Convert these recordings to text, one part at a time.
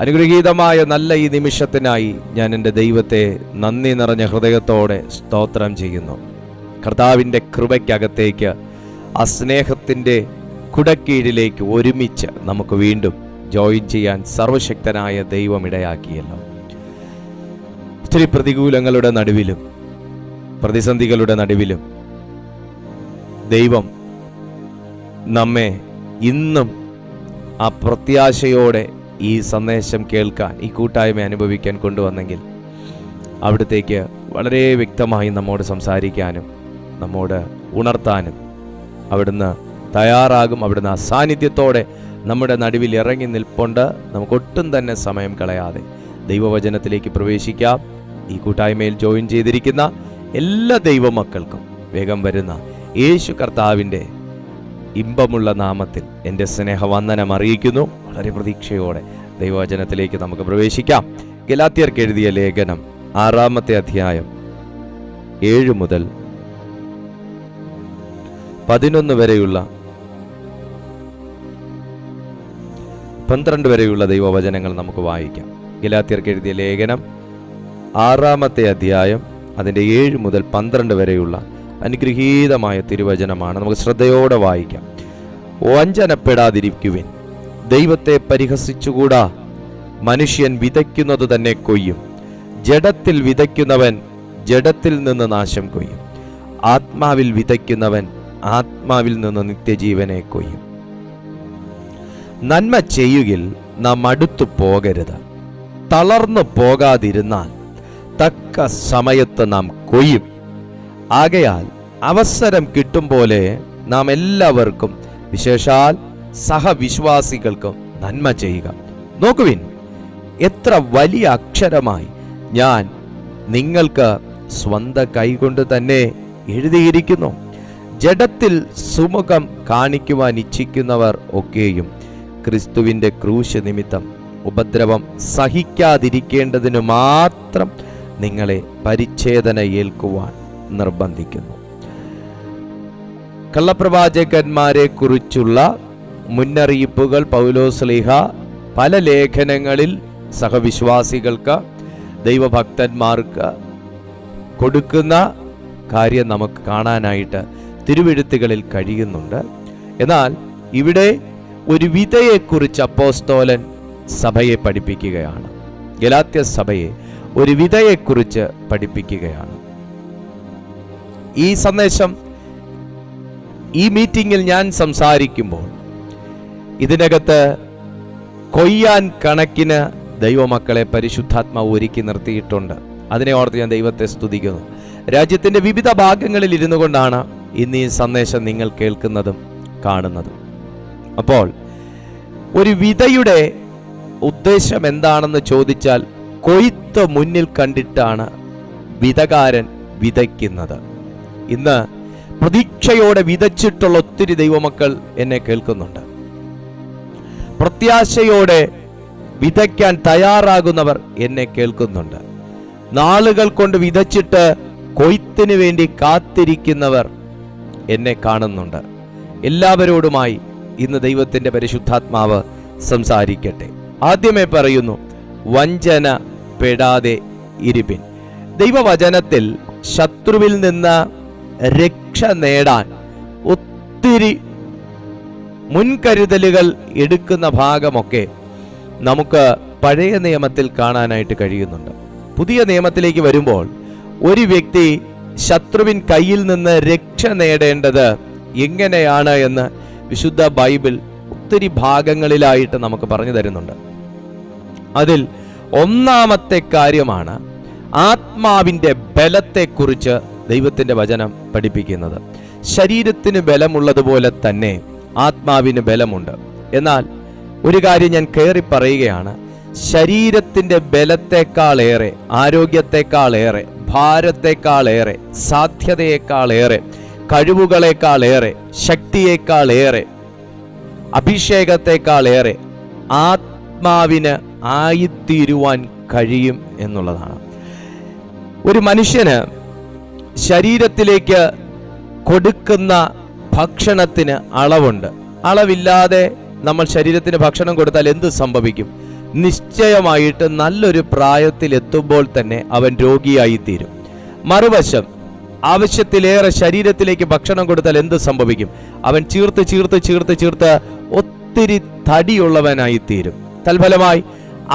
അനുഗ്രഹീതമായ നല്ല ഈ നിമിഷത്തിനായി ഞാൻ എൻ്റെ ദൈവത്തെ നന്ദി നിറഞ്ഞ ഹൃദയത്തോടെ സ്തോത്രം ചെയ്യുന്നു. കർത്താവിൻ്റെ കൃപയ്ക്കകത്തേക്ക്, ആ സ്നേഹത്തിൻ്റെ കുടക്കീഴിലേക്ക് ഒരുമിച്ച് നമുക്ക് വീണ്ടും ജോയിൻ ചെയ്യാൻ സർവശക്തനായ ദൈവം ഇടയാക്കിയല്ലോ. ഒത്തിരി പ്രതികൂലങ്ങളുടെ നടുവിലും പ്രതിസന്ധികളുടെ നടുവിലും ദൈവം നമ്മെ ഇന്നും ആ പ്രത്യാശയോടെ ഈ സന്ദേശം കേൾക്കാൻ, ഈ കൂട്ടായ്മ അനുഭവിക്കാൻ കൊണ്ടുവന്നെങ്കിൽ അവിടത്തേക്ക് വളരെ വ്യക്തമായി നമ്മോട് സംസാരിക്കാനും നമ്മോട് ഉണർത്താനും അവിടുന്ന് തയ്യാറാകും. അവിടുന്ന് ആ സാന്നിധ്യത്തോടെ നമ്മുടെ നടുവിൽ ഇറങ്ങി നിൽപ്പുണ്ട്. നമുക്കൊട്ടും തന്നെ സമയം കളയാതെ ദൈവവചനത്തിലേക്ക് പ്രവേശിക്കാം. ഈ കൂട്ടായ്മയിൽ ജോയിൻ ചെയ്തിരിക്കുന്ന എല്ലാ ദൈവമക്കൾക്കും വേഗം വരുന്ന യേശു കർത്താവിൻ്റെ ഇമ്പമുള്ള നാമത്തിൽ എൻ്റെ സ്നേഹവന്ദനം അറിയിക്കുന്നു. വളരെ പ്രതീക്ഷയോടെ ദൈവവചനത്തിലേക്ക് നമുക്ക് പ്രവേശിക്കാം. ഗലാത്യർക്ക് എഴുതിയ ലേഖനം 6-ാമത്തെ അധ്യായം 7 മുതൽ 11 വരെയുള്ള 12 വരെയുള്ള ദൈവവചനങ്ങൾ നമുക്ക് വായിക്കാം. ഗലാത്യർക്ക് എഴുതിയ ലേഖനം 6-ാമത്തെ അധ്യായം അതിൻ്റെ 7 മുതൽ 12 വരെയുള്ള അനുഗ്രഹീതമായ തിരുവചനമാണ്. നമുക്ക് ശ്രദ്ധയോടെ വായിക്കാം. വഞ്ചനപ്പെടാതിരിക്കുവിൻ, ദൈവത്തെ പരിഹസിച്ചുകൂടാ. മനുഷ്യൻ വിതയ്ക്കുന്നത് തന്നെ കൊയ്യും. ജഡത്തിൽ വിതയ്ക്കുന്നവൻ ജഡത്തിൽ നിന്ന് നാശം കൊയ്യും. ആത്മാവിൽ വിതയ്ക്കുന്നവൻ ആത്മാവിൽ നിന്ന് നിത്യജീവനെ കൊയ്യും. നന്മ ചെയ്യുകിൽ നാം അടുത്തു പോകരുത്. തളർന്നു പോകാതിരുന്നാൽ തക്ക സമയത്ത് നാം കൊയ്യും. ആകയാൽ അവസരം കിട്ടും പോലെ നാം എല്ലാവർക്കും, വിശേഷാൽ സഹവിശ്വാസികൾക്കും നന്മ ചെയ്യുക. നോക്കുവിൻ, എത്ര വലിയ അക്ഷരമായി ഞാൻ നിങ്ങൾക്ക് സ്വന്തം കൈകൊണ്ട് തന്നെ എഴുതിയിരിക്കുന്നു. ജഡത്തിൽ സുമുഖം കാണിക്കുവാൻ ഇച്ഛിക്കുന്നവർ ഒക്കെയും ക്രിസ്തുവിൻ്റെ ക്രൂശ് നിമിത്തം ഉപദ്രവം സഹിക്കാതിരിക്കേണ്ടതിനു മാത്രം നിങ്ങളെ പരിച്ഛേദന ഏൽക്കുവാൻ നിർബന്ധിക്കുന്നു. കള്ളപ്രവാചകന്മാരെ കുറിച്ചുള്ള മുന്നറിയിപ്പുകൾ പൗലോസ്ലീഹ പല ലേഖനങ്ങളിൽ സഹവിശ്വാസികൾക്ക്, ദൈവഭക്തന്മാർക്ക് കൊടുക്കുന്ന കാര്യം നമുക്ക് കാണാനായിട്ട് തിരുവെഴുത്തുകളിൽ കഴിയുന്നുണ്ട്. എന്നാൽ ഇവിടെ ഒരു വിധയെക്കുറിച്ച് അപ്പോസ്തോലൻ സഭയെ പഠിപ്പിക്കുകയാണ്. ഗലാത്യ സഭയെ ഒരു വിധയെക്കുറിച്ച് പഠിപ്പിക്കുകയാണ്. ഈ സന്ദേശം, ഈ മീറ്റിംഗിൽ ഞാൻ സംസാരിക്കുമ്പോൾ ഇതിനകത്ത് കൊയ്യാൻ കണക്കിന് ദൈവമക്കളെ പരിശുദ്ധാത്മാവ് ഒരുക്കി നിർത്തിയിട്ടുണ്ട്. അതിനെ ഓർത്ത് ഞാൻ ദൈവത്തെ സ്തുതിക്കുന്നു. രാജ്യത്തിൻ്റെ വിവിധ ഭാഗങ്ങളിൽ ഇരുന്നു കൊണ്ടാണ് ഇന്ന് ഈ സന്ദേശം നിങ്ങൾ കേൾക്കുന്നതും കാണുന്നതും. അപ്പോൾ ഒരു വിതയുടെ ഉദ്ദേശം എന്താണെന്ന് ചോദിച്ചാൽ, കൊയ്ത്ത് മുന്നിൽ കണ്ടിട്ടാണ് വിതകാരൻ വിതയ്ക്കുന്നത്. ഇന്ന് പ്രതീക്ഷയോടെ വിതച്ചിട്ടുള്ള ഒത്തിരി ദൈവമക്കൾ എന്നെ കേൾക്കുന്നുണ്ട്. പ്രത്യാശയോടെ വിതയ്ക്കാൻ തയ്യാറാകുന്നവർ എന്നെ കേൾക്കുന്നുണ്ട്. നാളുകൾ കൊണ്ട് വിതച്ചിട്ട് കൊയ്ത്തിന് വേണ്ടി കാത്തിരിക്കുന്നവർ എന്നെ കാണുന്നുണ്ട്. എല്ലാവരോടുമായി ഇന്ന് ദൈവത്തിൻ്റെ പരിശുദ്ധാത്മാവ് സംസാരിക്കട്ടെ. ആദ്യമേ പറയുന്നു, വഞ്ചനപ്പെടാതെ ഇരിപ്പിൻ. ദൈവവചനത്തിൽ ശത്രുവിൽ നിന്ന് രക്ഷ നേടാൻ ഒത്തിരി മുൻകരുതലുകൾ എടുക്കുന്ന ഭാഗമൊക്കെ നമുക്ക് പഴയ നിയമത്തിൽ കാണാനായിട്ട് കഴിയുന്നുണ്ട്. പുതിയ നിയമത്തിലേക്ക് വരുമ്പോൾ ഒരു വ്യക്തി ശത്രുവിൻ കയ്യിൽ നിന്ന് രക്ഷ നേടേണ്ടത് എങ്ങനെയാണ് എന്ന് വിശുദ്ധ ബൈബിൾ ഒത്തിരി ഭാഗങ്ങളിലായിട്ട് നമുക്ക് പറഞ്ഞു തരുന്നുണ്ട്. അതിൽ ഒന്നാമത്തെ കാര്യമാണ് ആത്മാവിൻ്റെ ബലത്തെക്കുറിച്ച് ദൈവത്തിൻ്റെ വചനം പഠിപ്പിക്കുന്നത്. ശരീരത്തിന് ബലമുള്ളതുപോലെ തന്നെ ആത്മാവിന് ബലമുണ്ട്. എന്നാൽ ഒരു കാര്യം ഞാൻ കയറി പറയുകയാണ്, ശരീരത്തിൻ്റെ ബലത്തെക്കാളേറെ, ആരോഗ്യത്തെക്കാളേറെ, ഭാരത്തെക്കാളേറെ, സാധ്യതയെക്കാളേറെ, കഴിവുകളെക്കാളേറെ, ശക്തിയേക്കാളേറെ, അഭിഷേകത്തെക്കാളേറെ ആത്മാവിന് ആയിത്തീരുവാൻ കഴിയും എന്നുള്ളതാണ്. ഒരു മനുഷ്യന് ശരീരത്തിലേക്ക് കൊടുക്കുന്ന ഭക്ഷണത്തിന് അളവുണ്ട്. അളവില്ലാതെ നമ്മൾ ശരീരത്തിന് ഭക്ഷണം കൊടുത്താൽ എന്ത് സംഭവിക്കും? നിശ്ചയമായിട്ട് നല്ലൊരു പ്രായത്തിലെത്തുമ്പോൾ തന്നെ അവൻ രോഗിയായിത്തീരും. മറുവശം, ആവശ്യത്തിലേറെ ശരീരത്തിലേക്ക് ഭക്ഷണം കൊടുത്താൽ എന്ത് സംഭവിക്കും? അവൻ ചീർത്ത് ചീർത്ത് ചീർത്ത് ചീർത്ത് ഒത്തിരി തടിയുള്ളവനായിത്തീരും. തൽഫലമായി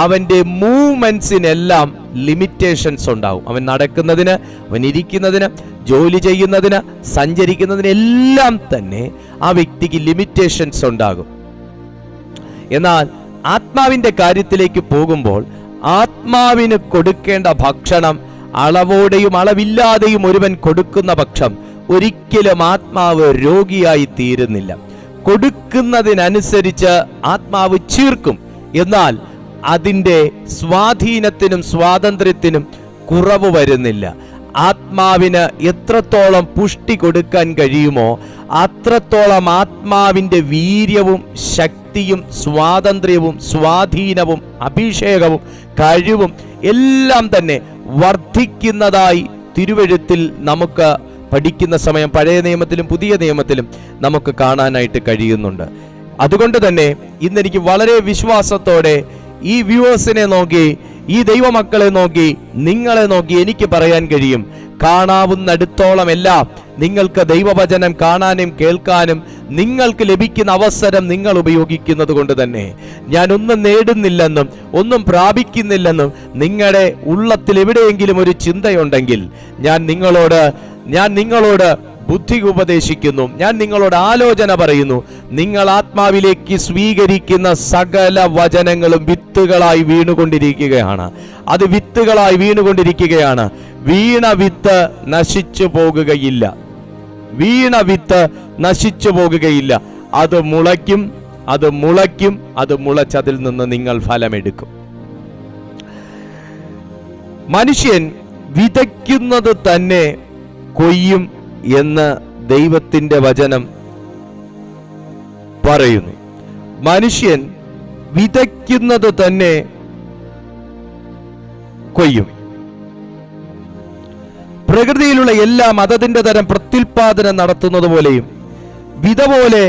അവൻ്റെ മൂവ്മെന്റ്സിനെല്ലാം ലിമിറ്റേഷൻസ് ഉണ്ടാവും. അവൻ നടക്കുന്നതിന്, അവൻ ഇരിക്കുന്നതിന്, ജോലി ചെയ്യുന്നതിന്, സഞ്ചരിക്കുന്നതിനെല്ലാം തന്നെ ആ വ്യക്തിക്ക് ലിമിറ്റേഷൻസ് ഉണ്ടാകും. എന്നാൽ ആത്മാവിൻ്റെ കാര്യത്തിലേക്ക് പോകുമ്പോൾ ആത്മാവിന് കൊടുക്കേണ്ട ഭക്ഷണം അളവോടെയും അളവില്ലാതെയും ഒരുവൻ കൊടുക്കുന്ന പക്ഷം ഒരിക്കലും ആത്മാവ് രോഗിയായി തീരുന്നില്ല. കൊടുക്കുന്നതിനനുസരിച്ച് ആത്മാവ് ചീർക്കും. എന്നാൽ അതിൻ്റെ സ്വാധീനത്തിനും സ്വാതന്ത്ര്യത്തിനും കുറവ് വരുന്നില്ല. ആത്മാവിന് എത്രത്തോളം പുഷ്ടി കൊടുക്കാൻ കഴിയുമോ അത്രത്തോളം ആത്മാവിൻ്റെ വീര്യവും ശക്തിയും സ്വാതന്ത്ര്യവും സ്വാധീനവും അഭിഷേകവും കഴിവും എല്ലാം തന്നെ വർദ്ധിക്കുന്നതായി തിരുവെഴുത്തിൽ നമുക്ക് പഠിക്കുന്ന സമയം പഴയ നിയമത്തിലും പുതിയ നിയമത്തിലും നമുക്ക് കാണാനായിട്ട് കഴിയുന്നുണ്ട്. അതുകൊണ്ട് തന്നെ ഇന്നെനിക്ക് വളരെ വിശ്വാസത്തോടെ ഈ വ്യൂവേഴ്സിനെ നോക്കി, ഈ ദൈവമക്കളെ നോക്കി, നിങ്ങളെ നോക്കി എനിക്ക് പറയാൻ കഴിയും, കാണാവുന്നിടത്തോളം എല്ലാം നിങ്ങൾക്ക് ദൈവവചനം കാണാനും കേൾക്കാനും നിങ്ങൾക്ക് ലഭിക്കുന്ന അവസരം നിങ്ങൾ ഉപയോഗിക്കുന്നത് കൊണ്ട് തന്നെ ഞാൻ ഒന്നും നേടുന്നില്ലെന്നും ഒന്നും പ്രാപിക്കുന്നില്ലെന്നും നിങ്ങളുടെ ഉള്ളത്തിൽ എവിടെയെങ്കിലും ഒരു ചിന്തയുണ്ടെങ്കിൽ ഞാൻ നിങ്ങളോട് ബുദ്ധി ഉപദേശിക്കുന്നു, ഞാൻ നിങ്ങളോട് ആലോചന പറയുന്നു. നിങ്ങൾ ആത്മാവിലേക്ക് സ്വീകരിക്കുന്ന സകല വചനങ്ങളും വിത്തുകളായി വീണുകൊണ്ടിരിക്കുകയാണ്. അത് വിത്തുകളായി വീണുകൊണ്ടിരിക്കുകയാണ്. വീണ വിത്ത് നശിച്ചു പോകുകയില്ല. വീണ വിത്ത് നശിച്ചു പോകുകയില്ല. അത് മുളയ്ക്കും, അത് മുളയ്ക്കും, അത് മുളച്ചതിൽ നിന്ന് നിങ്ങൾ ഫലമെടുക്കും. മനുഷ്യൻ വിതയ്ക്കുന്നത് തന്നെ കൊയ്യും എന്ന് ദൈവത്തിന്റെ വചനം പറയുന്നു. മനുഷ്യൻ വിതയ്ക്കുന്നത് തന്നെ കൊയ്യും. പ്രകൃതിയിലുള്ള എല്ലാം അതതിന്റെ തരം പ്രത്യുൽപാദനം നടത്തുന്നത് പോലെയും വിത പോലെ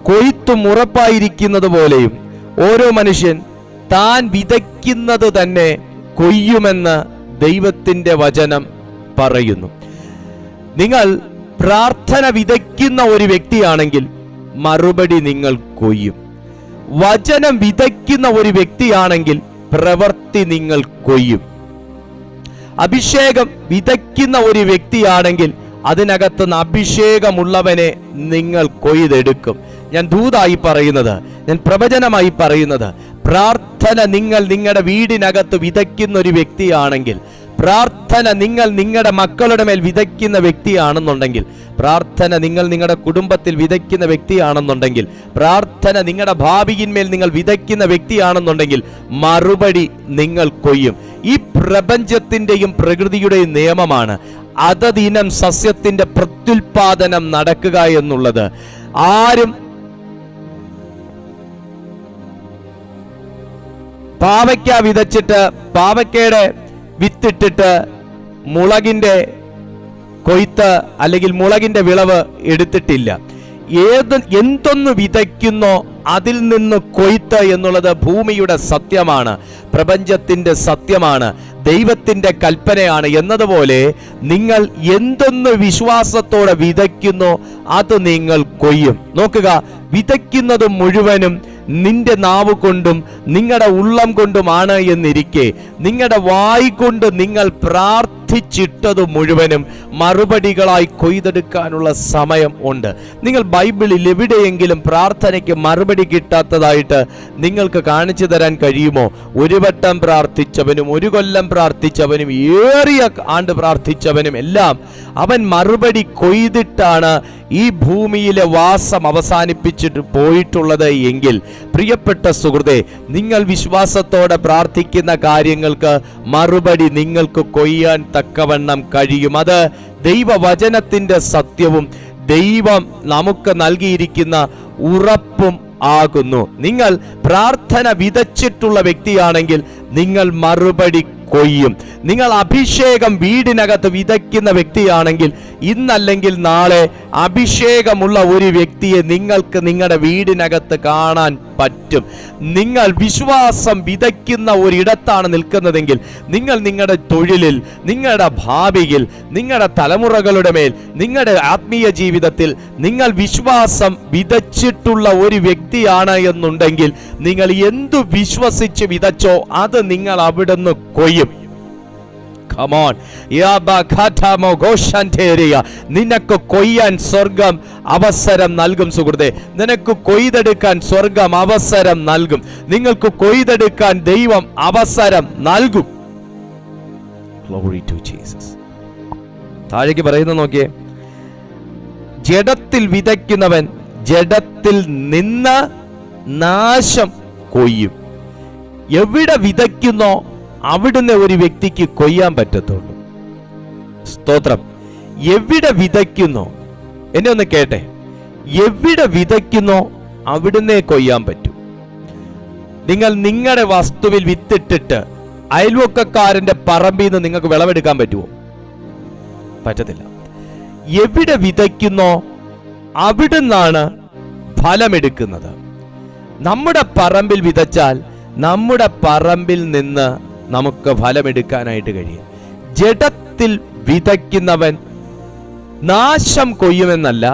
കൊയ്ത്തും ഉറപ്പായിരിക്കുന്നത് പോലെയും ഓരോ മനുഷ്യൻ താൻ വിതയ്ക്കുന്നത് തന്നെ കൊയ്യുമെന്ന് ദൈവത്തിന്റെ വചനം പറയുന്നു. നിങ്ങൾ പ്രാർത്ഥന വിതയ്ക്കുന്ന ഒരു വ്യക്തിയാണെങ്കിൽ മറുപടി നിങ്ങൾ കൊയ്യും. വചനം വിതയ്ക്കുന്ന ഒരു വ്യക്തിയാണെങ്കിൽ പ്രവൃത്തി നിങ്ങൾ കൊയ്യും. അഭിഷേകം വിതയ്ക്കുന്ന ഒരു വ്യക്തിയാണെങ്കിൽ അതിനകത്തുനിന്ന് അഭിഷേകമുള്ളവനെ നിങ്ങൾ കൊയ്തെടുക്കും. ഞാൻ ദൂതായി പറയുന്നത്, ഞാൻ പ്രവചനമായി പറയുന്നത്, പ്രാർത്ഥന നിങ്ങൾ നിങ്ങളുടെ വീടിനകത്ത് വിതയ്ക്കുന്ന ഒരു വ്യക്തിയാണെങ്കിൽ, പ്രാർത്ഥന നിങ്ങൾ നിങ്ങളുടെ മക്കളുടെ മേൽ വിതയ്ക്കുന്ന വ്യക്തിയാണെന്നുണ്ടെങ്കിൽ, പ്രാർത്ഥന നിങ്ങൾ നിങ്ങളുടെ കുടുംബത്തിൽ വിതയ്ക്കുന്ന വ്യക്തിയാണെന്നുണ്ടെങ്കിൽ, പ്രാർത്ഥന നിങ്ങളുടെ ഭാവിയിന്മേൽ നിങ്ങൾ വിതയ്ക്കുന്ന വ്യക്തിയാണെന്നുണ്ടെങ്കിൽ മറുപടി നിങ്ങൾ കൊയ്യും. ഈ പ്രപഞ്ചത്തിന്റെയും പ്രകൃതിയുടെയും നിയമമാണ് അതതിനം സസ്യത്തിന്റെ പ്രത്യുൽപാദനം നടക്കുക എന്നുള്ളത്. ആരും പാവയ്ക്ക വിതച്ചിട്ട് പാവയ്ക്കയുടെ വിത്തിട്ടിട്ട് മുളകിന്റെ കൊയ്ത്ത് അല്ലെങ്കിൽ മുളകിന്റെ വിളവ് എടുത്തിട്ടില്ല. എന്തൊന്ന് വിതയ്ക്കുന്നോ അതിൽ നിന്ന് കൊയ്ത്ത് എന്നുള്ളത് ഭൂമിയുടെ സത്യമാണ്, പ്രപഞ്ചത്തിന്റെ സത്യമാണ്, ദൈവത്തിന്റെ കൽപ്പനയാണ്. എന്നതുപോലെ നിങ്ങൾ എന്തൊന്ന് വിശ്വാസത്തോടെ വിതയ്ക്കുന്നോ അത് നിങ്ങൾ കൊയ്യും. നോക്കുക, വിതയ്ക്കുന്നത് മുഴുവനും നിന്റെ നാവ് കൊണ്ടും നിങ്ങളുടെ ഉള്ളം കൊണ്ടുമാണ് എന്നിരിക്കെ നിങ്ങളുടെ വായ് കൊണ്ട് നിങ്ങൾ പ്രാർത്ഥിച്ചിട്ടത് മുഴുവനും മറുപടികളായി കൊയ്തെടുക്കാനുള്ള സമയം ഉണ്ട്. നിങ്ങൾ ബൈബിളിൽ എവിടെയെങ്കിലും പ്രാർത്ഥനയ്ക്ക് മറുപടി കിട്ടാത്തതായിട്ട് നിങ്ങൾക്ക് കാണിച്ചു തരാൻ കഴിയുമോ? ഒരു വട്ടം പ്രാർത്ഥിച്ചവനും ഒരു കൊല്ലം പ്രാർത്ഥിച്ചവനും ഏറിയ ആണ്ട് പ്രാർത്ഥിച്ചവനും എല്ലാം അവൻ മറുപടി കൊയ്തിട്ടാണ് ഈ ഭൂമിയിലെ വാസം അവസാനിപ്പിച്ചിട്ട് പോയിട്ടുള്ളത് എങ്കിൽ, പ്രിയപ്പെട്ട സുഹൃത്തെ, നിങ്ങൾ വിശ്വാസത്തോടെ പ്രാർത്ഥിക്കുന്ന കാര്യങ്ങൾക്ക് മറുപടി നിങ്ങൾക്ക് കൊയ്യാൻ തക്കവണ്ണം കഴിയും. അത് ദൈവവചനത്തിന്റെ സത്യവും ദൈവം നമുക്ക് നൽകിയിരിക്കുന്ന ഉറപ്പും ആകുന്നു. നിങ്ങൾ പ്രാർത്ഥന വിതച്ചിട്ടുള്ള വ്യക്തിയാണെങ്കിൽ നിങ്ങൾ മറുപടി കൊയ്യും. നിങ്ങൾ അഭിഷേകം വീടിനകത്ത് വിതയ്ക്കുന്ന വ്യക്തിയാണെങ്കിൽ ഇന്നല്ലെങ്കിൽ നാളെ അഭിഷേകമുള്ള ഒരു വ്യക്തിയെ നിങ്ങൾക്ക് നിങ്ങളുടെ വീടിനകത്ത് കാണാൻ പറ്റും. നിങ്ങൾ വിശ്വാസം വിതയ്ക്കുന്ന ഒരിടത്താണ് നിൽക്കുന്നതെങ്കിൽ നിങ്ങൾ നിങ്ങളുടെ തൊഴിലിൽ, നിങ്ങളുടെ ഭാവിയിൽ, നിങ്ങളുടെ തലമുറകളുടെ മേൽ, നിങ്ങളുടെ ആത്മീയ ജീവിതത്തിൽ നിങ്ങൾ വിശ്വാസം വിതച്ചിട്ടുള്ള ഒരു വ്യക്തിയാണ് എന്നുണ്ടെങ്കിൽ നിങ്ങൾ എന്തു വിശ്വസിച്ച് വിതച്ചോ അത് നിങ്ങൾ അവിടുന്ന് കൊയ്യും. Come on. നിനക്ക് കൊയ്യാൻ സ്വർഗം അവസരം നൽകും സുഹൃത്തെ. നിനക്ക് കൊയ്തെടുക്കാൻ സ്വർഗം അവസരം നൽകും. നിങ്ങൾക്ക് കൊയ്തെടുക്കാൻ ദൈവം അവസരം നൽകും. Glory to Jesus. താഴേക്ക് പറയുന്നത് നോക്കിയേ. ജഡത്തിൽ വിതയ്ക്കുന്നവൻ ജഡത്തിൽ നിന്ന് നാശം കൊയ്യും. എവിടെ വിതയ്ക്കുന്നോ അവിടുന്ന് ഒരു വ്യക്തിക്ക് കൊയ്യാൻ പറ്റത്തുള്ളൂ. സ്തോത്രം. എവിടെ വിതയ്ക്കുന്നോ, എന്നെ ഒന്ന് കേട്ടെ, എവിടെ വിതയ്ക്കുന്നോ അവിടുന്നേ കൊയ്യാൻ പറ്റൂ. നിങ്ങൾ നിങ്ങളുടെ വസ്തുവിൽ വിത്തിട്ടിട്ട് അയൽവക്കക്കാരന്റെ പറമ്പിൽ നിന്ന് നിങ്ങൾക്ക് വിളവെടുക്കാൻ പറ്റുമോ? പറ്റത്തില്ല. എവിടെ വിതയ്ക്കുന്നോ അവിടുന്നാണ് ഫലമെടുക്കുന്നത്. നമ്മുടെ പറമ്പിൽ വിതച്ചാൽ നമ്മുടെ പറമ്പിൽ നിന്ന് നമുക്ക് ഫലമെടുക്കാനായിട്ട് കഴിയും. ജഡത്തിൽ വിതയ്ക്കുന്നവൻ നാശം കൊയ്യുമെന്നല്ല,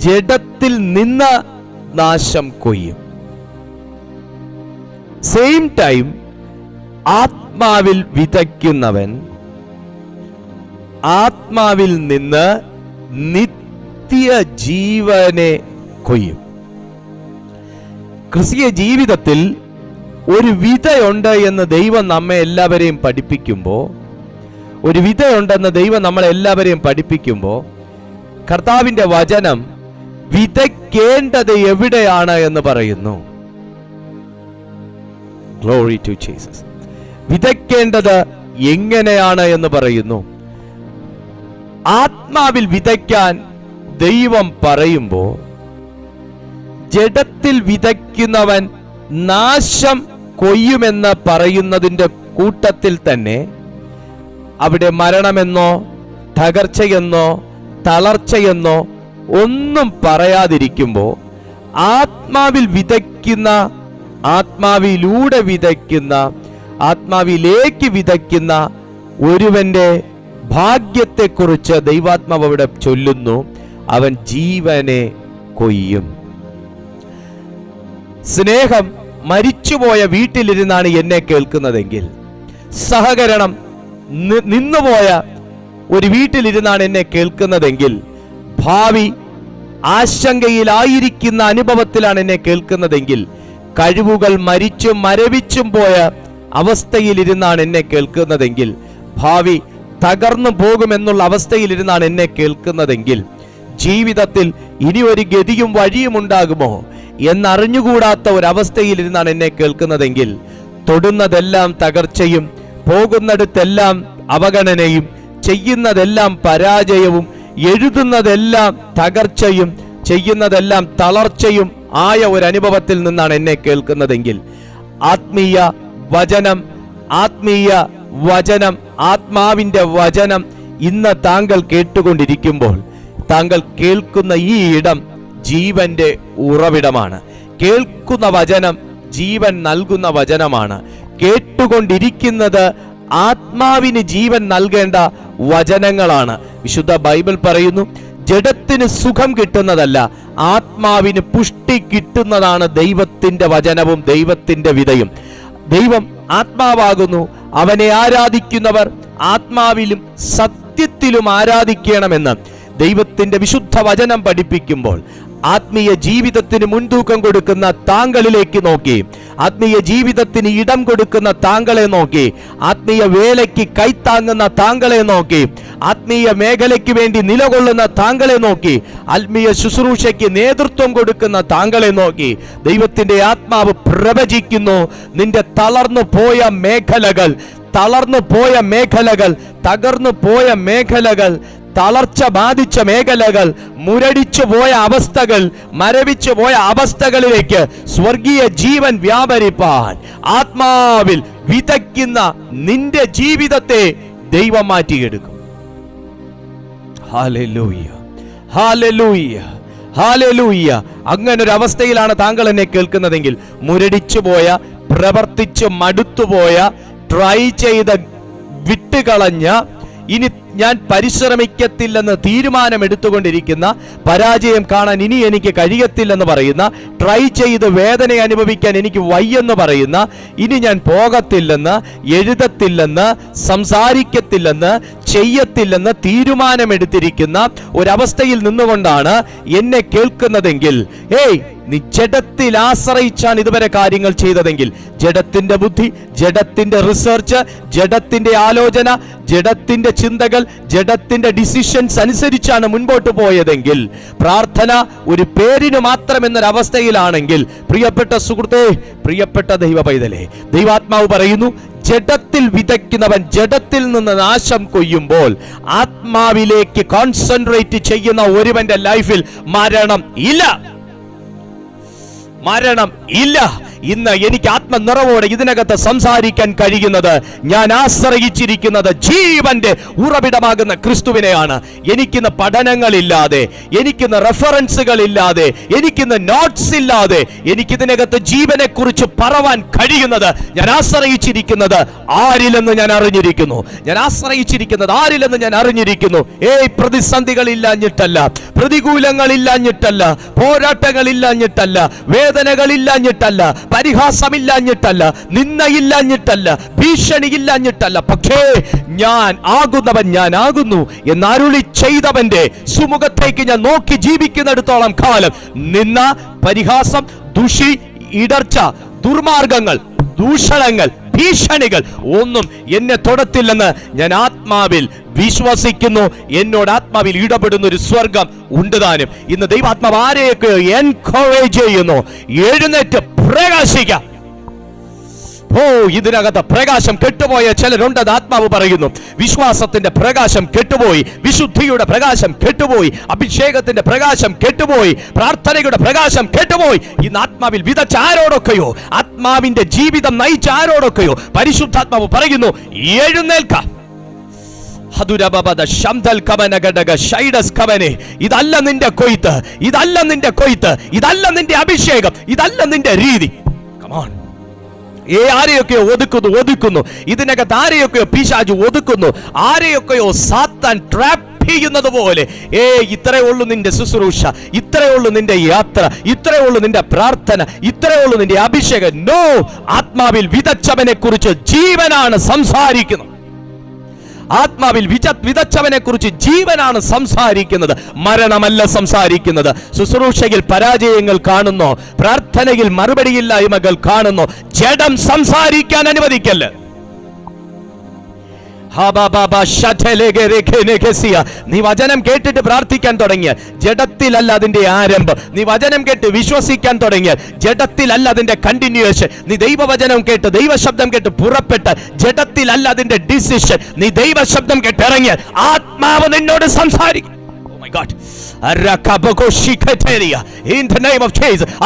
ജഡത്തിൽ നിന്ന് നാശം കൊയ്യും. സെയിം ടൈം ആത്മാവിൽ വിതയ്ക്കുന്നവൻ ആത്മാവിൽ നിന്ന് നിത്യജീവനെ കൊയ്യും. ക്രിസ്തീയ ജീവിതത്തിൽ ഒരു വിതയുണ്ട് എന്ന് ദൈവം നമ്മെ എല്ലാവരെയും പഠിപ്പിക്കുമ്പോൾ, ഒരു വിതയുണ്ടെന്ന് ദൈവം നമ്മളെല്ലാവരെയും പഠിപ്പിക്കുമ്പോൾ, കർത്താവിന്റെ വചനം വിതയ്ക്കേണ്ടത് എവിടെയാണ് എന്ന് പറയുന്നു. Glory to Jesus. വിതയ്ക്കേണ്ടത് എങ്ങനെയാണ് എന്ന് പറയുന്നു. ആത്മാവിൽ വിതയ്ക്കാൻ ദൈവം പറയുമ്പോൾ, ജഡത്തിൽ വിതയ്ക്കുന്നവൻ നാശം കൊയ്യുമെന്ന് പറയുന്നതിൻ്റെ കൂട്ടത്തിൽ തന്നെ അവിടെ മരണമെന്നോ തകർച്ചയെന്നോ തളർച്ചയെന്നോ ഒന്നും പറയാതിരിക്കുമ്പോൾ, ആത്മാവിൽ വിതയ്ക്കുന്ന, ആത്മാവിലൂടെ വിതയ്ക്കുന്ന, ആത്മാവിലേക്ക് വിതയ്ക്കുന്ന ഒരുവന്റെ ഭാഗ്യത്തെക്കുറിച്ച് ദൈവാത്മാവ് അവിടെ ചൊല്ലുന്നു. അവൻ ജീവനെ കൊയ്യും. സ്നേഹം മരിച്ചുപോയ വീട്ടിലിരുന്നാണ് എന്നെ കേൾക്കുന്നതെങ്കിൽ, സഹകരണം നിന്നുപോയ ഒരു വീട്ടിലിരുന്നാണ് എന്നെ കേൾക്കുന്നതെങ്കിൽ, ഭാവി ആശങ്കയിലായിരിക്കുന്ന അനുഭവത്തിലാണ് എന്നെ കേൾക്കുന്നതെങ്കിൽ, കഴിവുകൾ മരിച്ചും മരവിച്ചും പോയ അവസ്ഥയിലിരുന്നാണ് എന്നെ കേൾക്കുന്നതെങ്കിൽ, ഭാവി തകർന്നു പോകുമെന്നുള്ള അവസ്ഥയിലിരുന്നാണ് എന്നെ കേൾക്കുന്നതെങ്കിൽ, ജീവിതത്തിൽ ഇനി ഒരു ഗതിയും വഴിയും ഉണ്ടാകുമോ എന്നറിഞ്ഞുകൂടാത്ത ഒരവസ്ഥയിലിരുന്നാണ് എന്നെ കേൾക്കുന്നതെങ്കിൽ, തൊടുന്നതെല്ലാം തകർച്ചയും, പോകുന്നിടത്തെല്ലാം അവഗണനയും, ചെയ്യുന്നതെല്ലാം പരാജയവും, എഴുതുന്നതെല്ലാം തകർച്ചയും, ചെയ്യുന്നതെല്ലാം തളർച്ചയും ആയ ഒരനുഭവത്തിൽ നിന്നാണ് എന്നെ കേൾക്കുന്നതെങ്കിൽ, ആത്മീയ വചനം, ആത്മീയ വചനം, ആത്മാവിന്റെ വചനം ഇന്ന് താങ്കൾ കേട്ടുകൊണ്ടിരിക്കുമ്പോൾ, താങ്കൾ കേൾക്കുന്ന ഈ ഇടം ജീവന്റെ ഉറവിടമാണ്. കേൾക്കുന്ന വചനം ജീവൻ നൽകുന്ന വചനമാണ്. കേട്ടുകൊണ്ടിരിക്കുന്നത് ആത്മാവിന് ജീവൻ നൽകേണ്ട വചനങ്ങളാണ്. വിശുദ്ധ ബൈബിൾ പറയുന്നു, ജഡത്തിന് സുഖം കിട്ടുന്നതല്ല, ആത്മാവിന് പുഷ്ടി കിട്ടുന്നതാണ് ദൈവത്തിന്റെ വചനവും ദൈവത്തിന്റെ വിതയും. ദൈവം ആത്മാവാകുന്നു. അവനെ ആരാധിക്കുന്നവർ ആത്മാവിലും സത്യത്തിലും ആരാധിക്കണമെന്ന് ദൈവത്തിന്റെ വിശുദ്ധ വചനം പഠിപ്പിക്കുമ്പോൾ, ആത്മീയ ജീവിതത്തിന് മുൻതൂക്കം കൊടുക്കുന്ന താങ്കളിലേക്ക് നോക്കി, ആത്മീയ ജീവിതത്തിന് ഇടം കൊടുക്കുന്ന താങ്കളെ നോക്കി, ആത്മീയ വേലയ്ക്ക് കൈത്താങ്ങുന്ന താങ്കളെ നോക്കി, ആത്മീയ മേഖലയ്ക്ക് വേണ്ടി നിലകൊള്ളുന്ന താങ്കളെ നോക്കി, ആത്മീയ ശുശ്രൂഷയ്ക്ക് നേതൃത്വം കൊടുക്കുന്ന താങ്കളെ നോക്കി ദൈവത്തിന്റെ ആത്മാവ് പ്രവചിക്കുന്നു. നിന്റെ തളർന്നു പോയ മേഖലകൾ, തളർന്നു പോയ മേഖലകൾ, തകർന്നു പോയ മേഖലകൾ, തളർച്ച ബാധിച്ച മേഖലകൾ, മുരടിച്ചു പോയ അവസ്ഥകൾ, മരവിച്ചു പോയ അവസ്ഥകളിലേക്ക് സ്വർഗീയ ജീവൻ വ്യാപരിപ്പാൻ ആത്മാവിൽ വിതയ്ക്കുന്ന നിന്റെ ജീവിതത്തെ ദൈവം മാറ്റിയെടുക്കും. Hallelujah, hallelujah, hallelujah. അങ്ങനെ ഒരു അവസ്ഥയിലാണ് താങ്കൾ എന്നെ കേൾക്കുന്നതെങ്കിൽ, മുരടിച്ചു പോയ, പ്രവർത്തിച്ച് മടുത്തുപോയ, ട്രൈ ചെയ്ത് വിട്ടുകളഞ്ഞ, ഇനി ഞാൻ പരിശ്രമിക്കത്തില്ലെന്ന് തീരുമാനമെടുത്തുകൊണ്ടിരിക്കുന്ന, പരാജയം കാണാൻ ഇനി എനിക്ക് കഴിയത്തില്ലെന്ന് പറയുന്ന, ട്രൈ ചെയ്ത് വേദന അനുഭവിക്കാൻ എനിക്ക് വയ്യെന്ന് പറയുന്ന, ഇനി ഞാൻ പോകത്തില്ലെന്ന്, എഴുതത്തില്ലെന്ന്, സംസാരിക്കത്തില്ലെന്ന്, ചെയ്യത്തില്ലെന്ന് തീരുമാനമെടുത്തിരിക്കുന്ന ഒരവസ്ഥയിൽ നിന്നുകൊണ്ടാണ് എന്നെ കേൾക്കുന്നതെങ്കിൽ, ഏയ് നീ ജഡത്തിൽ ആശ്രയിച്ചാണ് ഇതുവരെ കാര്യങ്ങൾ ചെയ്തതെങ്കിൽ, ജഡത്തിന്റെ ബുദ്ധി, ജഡത്തിന്റെ റിസർച്ച്, ജഡത്തിന്റെ ആലോചന, ജഡത്തിന്റെ ചിന്തകൾ, ജഡത്തിന്റെ ഡിസിഷൻസ് അനുസരിച്ചാണ് മുൻപോട്ട് പോയതെങ്കിൽ, പ്രാർത്ഥന ഒരു പേരിന് മാത്രം എന്നൊരവസ്ഥയിലാണെങ്കിൽ, പ്രിയപ്പെട്ട സുഹൃത്തേ, പ്രിയപ്പെട്ട ദൈവ പൈതലേ, ദൈവാത്മാവ് പറയുന്നു, ജഡത്തിൽ വിതയ്ക്കുന്നവൻ ജഡത്തിൽ നിന്ന് നാശം കൊയ്യുമ്പോൾ ആത്മാവിലേക്ക് കോൺസെൻട്രേറ്റ് ചെയ്യുന്ന ഒരുവന്റെ ലൈഫിൽ മരണം ഇല്ല. മരണം ഇല്ല. ഇന്ന് എനിക്ക് ആത്മനിറവോടെ ഇതിനകത്ത് സംസാരിക്കാൻ കഴിയുന്നത്, ഞാൻ ആശ്രയിച്ചിരിക്കുന്നത് ജീവന്റെ ഉറവിടമാകുന്ന ക്രിസ്തുവിനെയാണ്. എനിക്കിന്ന് പഠനങ്ങളില്ലാതെ, എനിക്കിന്ന് റെഫറൻസുകളില്ലാതെ, എനിക്കിന്ന് നോട്ട്സ് ഇല്ലാതെ എനിക്കിതിനകത്ത് ജീവനെ കുറിച്ച് പറവാൻ കഴിയുന്നത്, ഞാൻ ആശ്രയിച്ചിരിക്കുന്നത് ആരിലെന്ന് ഞാൻ അറിഞ്ഞിരിക്കുന്നു. ഞാൻ ആശ്രയിച്ചിരിക്കുന്നത് ആരിലെന്ന് ഞാൻ അറിഞ്ഞിരിക്കുന്നു. പ്രതിസന്ധികളില്ലാഞ്ഞിട്ടല്ല, പ്രതികൂലങ്ങളില്ലാഞ്ഞിട്ടല്ല, പോരാട്ടങ്ങളില്ലാഞ്ഞിട്ടല്ല, വേദനകളില്ലാഞ്ഞിട്ടല്ല, പരിഹാസമില്ലാഞ്ഞിട്ടല്ല, നിന്ദയില്ലാഞ്ഞിട്ടല്ല, ഭീഷണിയില്ലാഞ്ഞിട്ടല്ല, പക്ഷേ ഞാൻ ആകുന്നവൻ ഞാനാകുന്നു എന്നരുളി ചെയ്തവന്റെ സുമുഖത്തേക്ക് ഞാൻ നോക്കി ജീവിക്കുന്നിടത്തോളം കാലം നിന്ന, പരിഹാസം, ദുഷി, ഇടർച്ച, ദുർമാർഗങ്ങൾ, ദൂഷണങ്ങൾ, ഭീഷണികൾ ഒന്നും എന്നെ തൊടത്തില്ലെന്ന് ഞാൻ ആത്മാവിൽ വിശ്വസിക്കുന്നു. എന്നോട് ആത്മാവിൽ ഇടപെടുന്ന ഒരു സ്വർഗം ഉണ്ട് താനും. ഇന്ന് ദൈവാത്മാവ് ആരെയൊക്കെ എൻകറേജ് ചെയ്യുന്നു, എഴുന്നേറ്റ് പ്രകാശിക്കാം. ഇതിനകത്ത് പ്രകാശം കെട്ടുപോയ ചിലരുണ്ടെന്ന് ആത്മാവ് പറയുന്നു. വിശ്വാസത്തിന്റെ പ്രകാശം കെട്ടുപോയി, വിശുദ്ധിയുടെ പ്രകാശം കെട്ടുപോയി, അഭിഷേകത്തിന്റെ പ്രകാശം കെട്ടുപോയി, പ്രാർത്ഥനയുടെ പ്രകാശം കെട്ടുപോയി. ഇന്ന് ആത്മാവിൽ വിതച്ച ആരോടൊക്കെയോ, ആത്മാവിന്റെ ജീവിതം നയിച്ച ആരോടൊക്കെയോ പരിശുദ്ധാത്മാവ് പറയുന്നു, എഴുന്നേൽക്ക. ഇതല്ല നിന്റെ കൊയ്ത്ത്, ഇതല്ല നിന്റെ കൊയ്ത്ത്, ഇതല്ല നിന്റെ അഭിഷേകം, ഇതല്ല നിന്റെ രീതി. കമോൺ. ആരെയൊക്കെയോ ഒതുക്കുന്നു, ഇതിനകത്ത് ആരെയൊക്കെയോ പിശാച് ഒതുക്കുന്നു, ആരെയൊക്കെയോ സാത്താൻ ട്രാപ്പ് ചെയ്യുന്നത് പോലെ. ഇത്രയേ ഉള്ളൂ നിന്റെ ശുശ്രൂഷ, ഇത്രയേ ഉള്ളൂ നിന്റെ യാത്ര, ഇത്രയേ ഉള്ളൂ നിന്റെ പ്രാർത്ഥന, ഇത്രയേ ഉള്ളൂ നിന്റെ അഭിഷേകം. നോ, ആത്മാവിൽ വിതച്ചവനെ കുറിച്ച് ജീവനാണ് സംസാരിക്കുന്നത്. ആത്മാവിൽ വിതച്ചവനെ കുറിച്ച് ജീവനാണ് സംസാരിക്കുന്നത്, മരണമല്ല സംസാരിക്കുന്നത്. ശുശ്രൂഷയിൽ പരാജയങ്ങൾ കാണുന്നു, പ്രാർത്ഥനയിൽ മറുപടിയില്ലായ്മകൾ കാണുന്നു, ജഡം സംസാരിക്കാൻ അനുവദിക്കല്ല. നീ വചനം കേട്ടിട്ട് പ്രാർത്ഥിക്കാൻ തുടങ്ങിയ ജഡത്തിലല്ല അതിന്റെ ആരംഭം. നീ വചനം കേട്ട് വിശ്വസിക്കാൻ തുടങ്ങിയ ജഡത്തിലല്ല അതിന്റെ കണ്ടിന്യൂവേഷൻ. നീ ദൈവവചനം കേട്ട്, ദൈവശബ്ദം കേട്ട് പുറപ്പെട്ട് ജഡത്തിലല്ല അതിന്റെ ഡിസിഷൻ. നീ ദൈവശബ്ദം കേട്ട് ഇറങ്ങിയ ആത്മാവ് നിന്നോട് സംസാരിക്കും. Oh my God.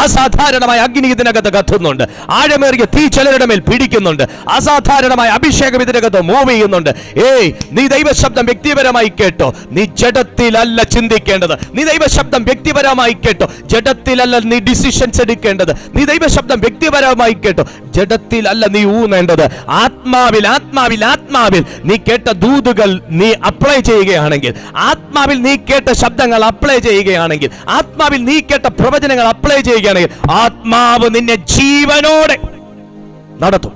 അസാധാരണമായ അഗ്നി ഇതിനകത്ത് കത്തുന്നുണ്ട്, ആഴമേറിയ തീ ചിലരുടെ മേൽ പിടിക്കുന്നുണ്ട്, അസാധാരണമായ അഭിഷേകം ഇതിനകത്ത് മൂവ് ചെയ്യുന്നുണ്ട്. നീ ദൈവശബ്ദം വ്യക്തിപരമായി കേട്ടോ, നീ ജഡത്തിലല്ല ചിന്തിക്കേണ്ടത്. നീ ദൈവശബ്ദം വ്യക്തിപരമായി കേട്ടോ, ജഡത്തിലല്ല നീ ഡിസിഷൻസ് എടുക്കേണ്ടത്. നീ ദൈവശബ്ദം വ്യക്തിപരമായി കേട്ടോ, ജഡത്തിലല്ല നീ ഊന്നേണ്ടത്. ആത്മാവിൽ ആത്മാവിൽ ആത്മാവിൽ നീ കേട്ട ദൂതുകൾ നീ അപ്ലൈ ചെയ്യുകയാണെങ്കിൽ, ആത്മാവിൽ നീ കേട്ട ശബ്ദങ്ങൾ അപ്ലൈ ചെയ്യുകയാണെങ്കിൽ, ആത്മാവിൽ നീ കേട്ട പ്രവചനങ്ങൾ അപ്ലൈ ചെയ്യുകയാണെങ്കിൽ, ആത്മാവ് നിന്നെ ജീവനോടെ നടത്തും.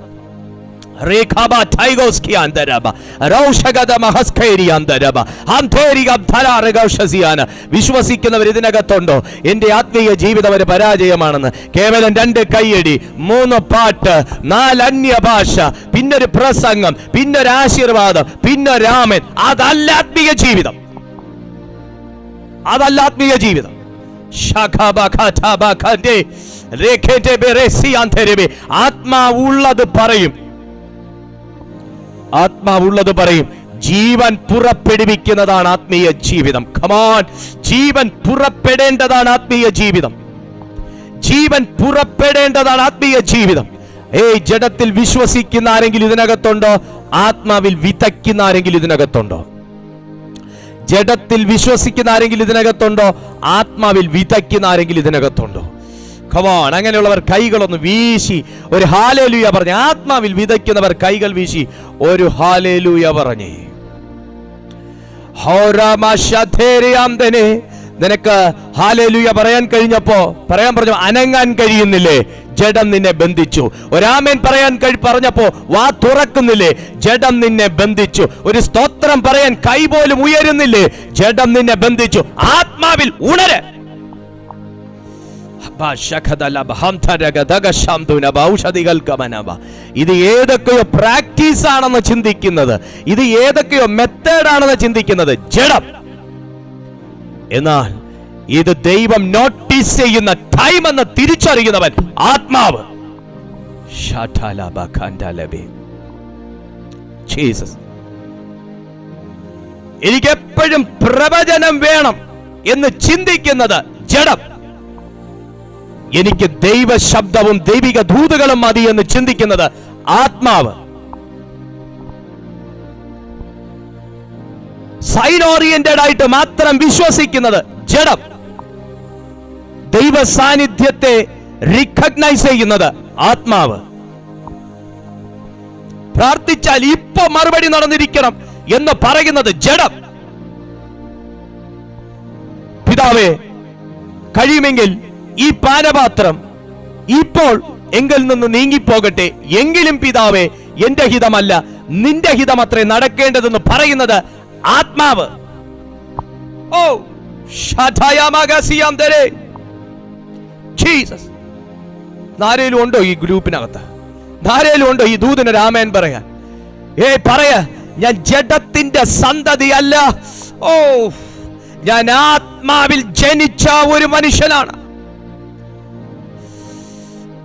വിശ്വസിക്കുന്നവർ ഇതിനകത്തുണ്ടോ? എന്റെ ആത്മീയ ജീവിതം ഒരു പരാജയമാണെന്ന്. കേവലം 2 കൈയടി, 3 പാട്ട്, 4 അന്യഭാഷ, പിന്നൊരു പ്രസംഗം, പിന്നൊരു ആശീർവാദം, പിന്നൊരാമൻ. അതല്ല ആത്മീയ ജീവിതം, അതല്ല ആത്മീയ ജീവിതം. ആത്മാവുള്ളത് പറയും, ആത്മാവുള്ളത് പറയും. ജീവൻ പുറപ്പെടുവിക്കുന്നതാണ് ആത്മീയ ജീവിതം. കമോൺ, ജീവൻ പുറപ്പെടേണ്ടതാണ് ആത്മീയ ജീവിതം. ജീവൻ പുറപ്പെടേണ്ടതാണ് ആത്മീയ ജീവിതം. ജഡത്തിൽ വിശ്വസിക്കുന്ന ആരെങ്കിലും ഇതിനകത്തുണ്ടോ? ആത്മാവിൽ വിതയ്ക്കുന്ന ആരെങ്കിലും ഇതിനകത്തുണ്ടോ? ജഡത്തിൽ വിശ്വസിക്കുന്ന ആരെങ്കിലും ഇതിനകത്തുണ്ടോ? ആത്മാവിൽ വിതയ്ക്കുന്ന ആരെങ്കിലും ഇതിനകത്തുണ്ടോ? കമോൺ, അങ്ങനെയുള്ളവർ കൈകളൊന്ന് വീശി ഒരു ഹല്ലേലൂയ പറഞ്ഞ്. ആത്മാവിൽ വിതയ്ക്കുന്നവർ കൈകൾ വീശി ഒരു ഹല്ലേലൂയ പറഞ്ഞേ. നിനക്ക് ഹല്ലേലൂയ പറയാൻ കഴിഞ്ഞപ്പോ പറയാൻ പറഞ്ഞു, അനങ്ങാൻ കഴിയുന്നില്ലേ? ജഡം നിന്നെ ബന്ധിച്ചു. ഒരാമേൻ പറയാൻ പറഞ്ഞപ്പോ വാ തുറക്കുന്നില്ലേ? ജഡം നിന്നെ ബന്ധിച്ചു. ഒരു സ്തോത്രം പറയാൻ കൈ പോലും ഉയരുന്നില്ലേ? ജഡം നിന്നെ ബന്ധിച്ചു. ആത്മാവിൽ ഉണര്. ഇത് ഏതൊക്കെയോ പ്രാക്ടീസ് ആണെന്ന് ചിന്തിക്കുന്നത്, ഇത് ഏതൊക്കെയോ മെത്തേഡ് ആണെന്ന് ചിന്തിക്കുന്നത് ജഡം. എന്നാൽ ഇത് ദൈവം നോട്ടീസ് ചെയ്യുന്ന ടൈം എന്ന് തിരിച്ചറിയുന്നവൻ ആത്മാവ്. എനിക്കെപ്പോഴും പ്രവചനം വേണം എന്ന് ചിന്തിക്കുന്നത് ജഡം. എനിക്ക് ദൈവ ശബ്ദവും ദൈവിക ദൂതുകളും മതി എന്ന് ചിന്തിക്കുന്നത് ആത്മാവ്. സൈൻ ഓറിയന്റഡ് ആയിട്ട് മാത്രം വിശ്വസിക്കുന്നത് ജഡം. ദൈവ സാന്നിധ്യത്തെ റിക്കഗ്നൈസ് ചെയ്യുന്നത് ആത്മാവ്. പ്രാർത്ഥിച്ചാൽ ഇപ്പൊ മറുപടി നടന്നിരിക്കണം എന്ന് പറയുന്നത് ജഡം. പിതാവേ, കഴിയുമെങ്കിൽ ഈ പാനപാത്രം ഇപ്പോൾ എങ്കിൽ നിന്ന് നീങ്ങിപ്പോകട്ടെ, എങ്കിലും പിതാവേ എന്റെ ഹിതമല്ല നിന്റെ ഹിതം അത്രേ നടക്കേണ്ടതെന്ന് പറയുന്നത് ആത്മാവ്. Oh Jesus. ആരേലും ഉണ്ടോ ഈ ഗ്രൂപ്പിനകത്ത്? ആരേലും ഉണ്ടോ ഈ ദൂതന് രാമേൻ പറയാൻ? പറയാ, ഞാൻ ജഡത്തിന്റെ സന്തതി അല്ല. ഓ, ഞാൻ ആത്മാവിൽ ജനിച്ച ഒരു മനുഷ്യനാണ്.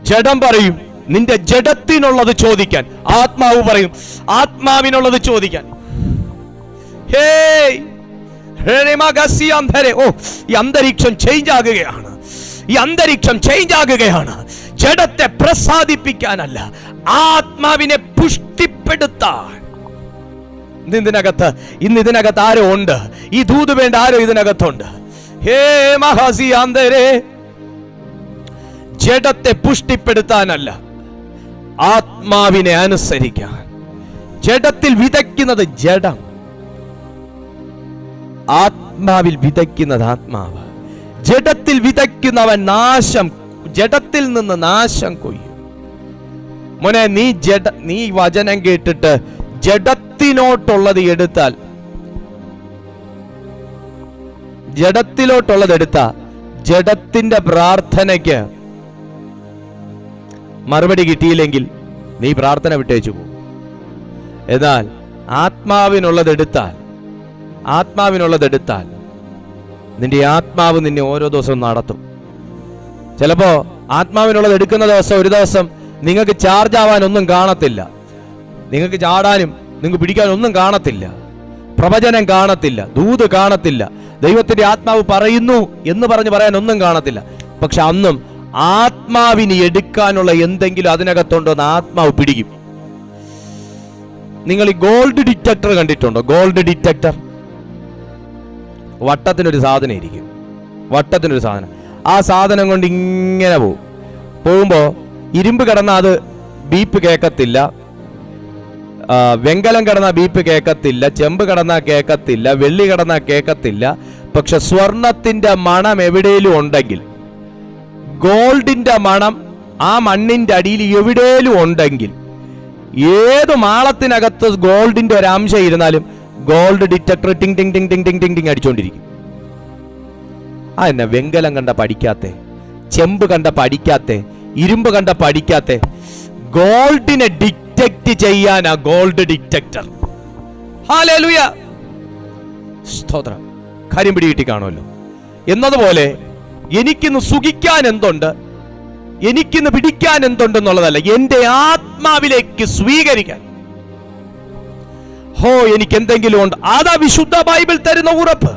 ജഡം പറയും നിന്റെ ജഡത്തിനുള്ളത് ചോദിക്കാൻ, ആത്മാവ് പറയും ആത്മാവിനുള്ളത് ചോദിക്കാൻ. ഓ, ഈ അന്തരീക്ഷം ചേഞ്ച് ആകുകയാണ്. ഈ അന്തരീക്ഷം ചേഞ്ച് ആകുകയാണ്. ജഡത്തെ പ്രസാദിപ്പിക്കാനല്ല, ആത്മാവിനെ പുഷ്ടിപ്പെടുത്താൻ. ഇന്ന് ഇതിനകത്ത് ആരോ ഉണ്ട്. ഈ ദൂത് വേണ്ട ആരോ ഇതിനകത്തുണ്ട്. ഹേ മഹാസിയാന്തരേ, ജഡത്തെ പുഷ്ടിപ്പെടുത്താനല്ല, ആത്മാവിനെ അനുസരിക്കാൻ. ജഡത്തിൽ വിതയ്ക്കുന്നത് ജഡം, ആത്മാവിൽ വിതയ്ക്കുന്നത് ആത്മാവ്. ജഡത്തിൽ വിതയ്ക്കുന്നവൻ നാശം, ജഡത്തിൽ നിന്ന് നാശം കൊയ്യും. മോനെ, നീ വചനം കേട്ടിട്ട് ജഡത്തിലോട്ടുള്ളത് എടുത്താൽ, ജഡത്തിലോട്ടുള്ളത് എടുത്താൽ ജഡത്തിന്റെ പ്രാർത്ഥനയ്ക്ക് മറുപടി കിട്ടിയില്ലെങ്കിൽ നീ പ്രാർത്ഥന വിട്ടേച്ചു പോകും. എന്നാൽ ആത്മാവിനുള്ളതെടുത്താൽ നിന്റെ ആത്മാവ് നിന്നെ ഓരോ ദിവസവും നടത്തും. ചിലപ്പോ ആത്മാവിനുള്ളത് എടുക്കുന്ന ദിവസം ഒരു ദിവസം നിങ്ങൾക്ക് ചാർജ് ആവാൻ ഒന്നും കാണത്തില്ല, നിങ്ങൾക്ക് ചാടാനും നിങ്ങൾക്ക് പിടിക്കാനും ഒന്നും കാണത്തില്ല, പ്രവചനം കാണത്തില്ല, ദൂത് കാണത്തില്ല, ദൈവത്തിന്റെ ആത്മാവ് പറയുന്നു എന്ന് പറയാൻ ഒന്നും കാണത്തില്ല. പക്ഷെ അന്നും ആത്മാവിന് എടുക്കാനുള്ള എന്തെങ്കിലും അതിനകത്തുണ്ടോ എന്ന് ആത്മാവ് പിടിക്കും. നിങ്ങൾ ഈ ഗോൾഡ് ഡിറ്റക്ടർ കണ്ടിട്ടുണ്ടോ? ഗോൾഡ് ഡിറ്റക്ടർ വട്ടത്തിനൊരു സാധനം ഇരിക്കും, വട്ടത്തിനൊരു സാധനം. ആ സാധനം കൊണ്ട് ഇങ്ങനെ പോകുമ്പോ ഇരുമ്പ് കിടന്ന അത് ബീപ്പ് കേൾക്കത്തില്ല, വെങ്കലം കിടന്ന ബീപ്പ് കേൾക്കത്തില്ല, ചെമ്പ് കിടന്ന കേൾക്കത്തില്ല, വെള്ളി കിടന്ന കേൾക്കത്തില്ല. പക്ഷെ സ്വർണത്തിന്റെ മണം എവിടെയും ഉണ്ടെങ്കിൽ, ഗോൾഡിന്റെ മണം ആ മണ്ണിന്റെ അടിയിൽ എവിടെയും ഉണ്ടെങ്കിൽ, ഏത് മാളത്തിനകത്ത് ഗോൾഡിന്റെ ഒരു അംശം ഇരുന്നാലും ഗോൾഡ് ഡിറ്റക്ടർ ടിങ് ടിങ് ടിങ് ടിങ് ടിങ് ടിങ് ടിങ് അടിച്ചോണ്ടിരിക്കും. ആ എന്നെ വെങ്കലം കണ്ട പഠിക്കാത്തെ, ചെമ്പ് കണ്ട പഠിക്കാത്തെ, ഇരുമ്പ് കണ്ട പഠിക്കാത്തെ, ഗോൾഡിനെ ഡിറ്റക്ട് ചെയ്യാനാ ഗോൾഡ് ഡിറ്റക്ടർ. ഹല്ലേലൂയ, സ്തോത്രം. കാര്യം പിടികിട്ടി കാണുമല്ലോ. എന്നതുപോലെ എനിക്കിന്ന് സുഖിക്കാൻ എന്തുണ്ട്, എനിക്കിന്ന് പിടിക്കാൻ എന്തുണ്ടെന്നുള്ളതല്ല, എന്റെ ആത്മാവിലേക്ക് സ്വീകരിക്കാൻ. ഹോ, എനിക്ക് എന്തെങ്കിലും ഉണ്ട്, അതാ വിശുദ്ധ ബൈബിൾ തരുന്ന ഉറപ്പ്.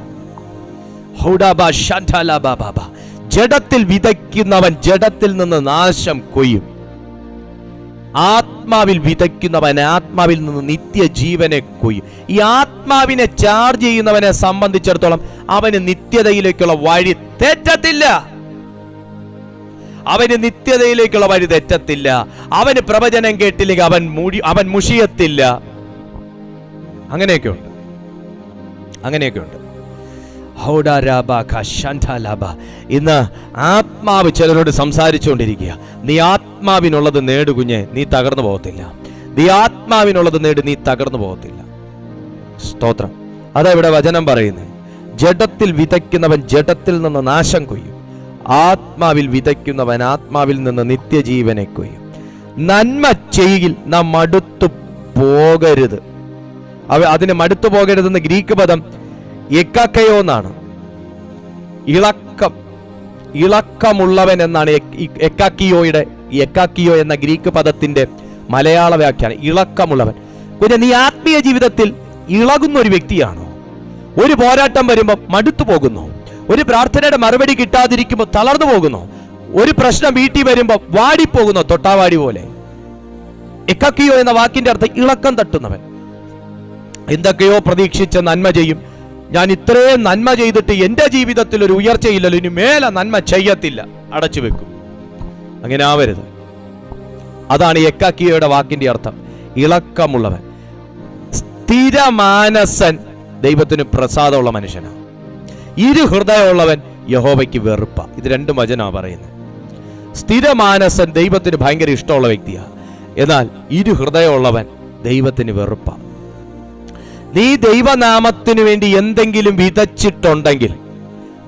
ജഡത്തിൽ വിതയ്ക്കുന്നവൻ ജഡത്തിൽ നിന്ന് നാശം കൊയ്യും. ആത്മാവിൽ വിതയ്ക്കുന്നവൻ ആത്മാവിൽ നിന്ന് നിത്യജീവനെ കൊയ്യും. ഈ ആത്മാവിനെ ചാർജ് ചെയ്യുന്നവനെ സംബന്ധിച്ചിടത്തോളം അവന് നിത്യതയിലേക്കുള്ള വഴി തെറ്റത്തില്ല. അവന് നിത്യതയിലേക്കുള്ള വഴി തെറ്റത്തില്ല. അവന് പ്രവചനം കേട്ടില്ലെങ്കിൽ അവൻ മുഷിയത്തില്ല. അങ്ങനെയൊക്കെ ഉണ്ട്. ഇന്ന് ആത്മാവ് ചിലരോട് സംസാരിച്ചുകൊണ്ടിരിക്കുക. നീ ആത്മാവിനുള്ളത് നേടു കുഞ്ഞെ, നീ തകർന്നു പോകത്തില്ല. നീ ആത്മാവിനുള്ളത് നേട്, നീ തകർന്നു പോകത്തില്ല. സ്തോത്രം. അതാ ഇവിടെ വചനം പറയുന്നത്. ജഡത്തിൽ വിതയ്ക്കുന്നവൻ ജഡത്തിൽ നിന്ന് നാശം കൊയ്യും, ആത്മാവിൽ വിതയ്ക്കുന്നവൻ ആത്മാവിൽ നിന്ന് നിത്യജീവനെ കൊയ്യും. നന്മ ചെയ്യിൽ നാം മടുത്തു പോകരുത്. അതിന് മടുത്തു പോകരുതെന്ന് ഗ്രീക്ക് പദം എക്കാക്കയോ എന്നാണ്. ഇളക്കമുള്ളവൻ എന്നാണ് എക്കാക്കിയോ എന്ന ഗ്രീക്ക് പദത്തിന്റെ മലയാള വ്യാഖ്യാനം. ഇളക്കമുള്ളവൻ. പിന്നെ നീ ആത്മീയ ജീവിതത്തിൽ ഇളകുന്ന ഒരു വ്യക്തിയാണോ? ഒരു പോരാട്ടം വരുമ്പോൾ മടുത്തു പോകുന്നു, ഒരു പ്രാർത്ഥനയുടെ മറുപടി കിട്ടാതിരിക്കുമ്പോൾ തളർന്നു പോകുന്നു, ഒരു പ്രശ്നം വീട്ടിൽ വരുമ്പോൾ വാടിപ്പോകുന്നു, തൊട്ടാവാടി പോലെ. എക്കാക്കിയോ എന്ന വാക്കിന്റെ അർത്ഥം ഇളക്കം തട്ടുന്നവൻ. എന്തൊക്കെയോ പ്രതീക്ഷിച്ച് നന്മ ചെയ്യും. ഞാൻ ഇത്രയും നന്മ ചെയ്തിട്ട് എൻ്റെ ജീവിതത്തിൽ ഒരു ഉയർച്ചയില്ലല്ലോ, ഇനി മേലെ നന്മ ചെയ്യത്തില്ല, അടച്ചു വെക്കും. അങ്ങനെ ആവരുത്. അതാണ് എക്കാക്കിയോയുടെ വാക്കിന്റെ അർത്ഥം, ഇളക്കമുള്ളവൻ. സ്ഥിരമാനസൻ ദൈവത്തിന് പ്രസാദമുള്ള മനുഷ്യനാണ്. ഇരുഹൃദയമുള്ളവൻ യഹോവയ്ക്ക് വെറുപ്പ. ഇത് രണ്ടും വചനമാണ് പറയുന്നത്. സ്ഥിരമാനസൻ ദൈവത്തിന് ഭയങ്കര ഇഷ്ടമുള്ള വ്യക്തിയാണ്. എന്നാൽ ഇരുഹൃദയമുള്ളവൻ ദൈവത്തിന് വെറുപ്പ. നീ ദൈവനാമത്തിനു വേണ്ടി എന്തെങ്കിലും വിതച്ചിട്ടുണ്ടെങ്കിൽ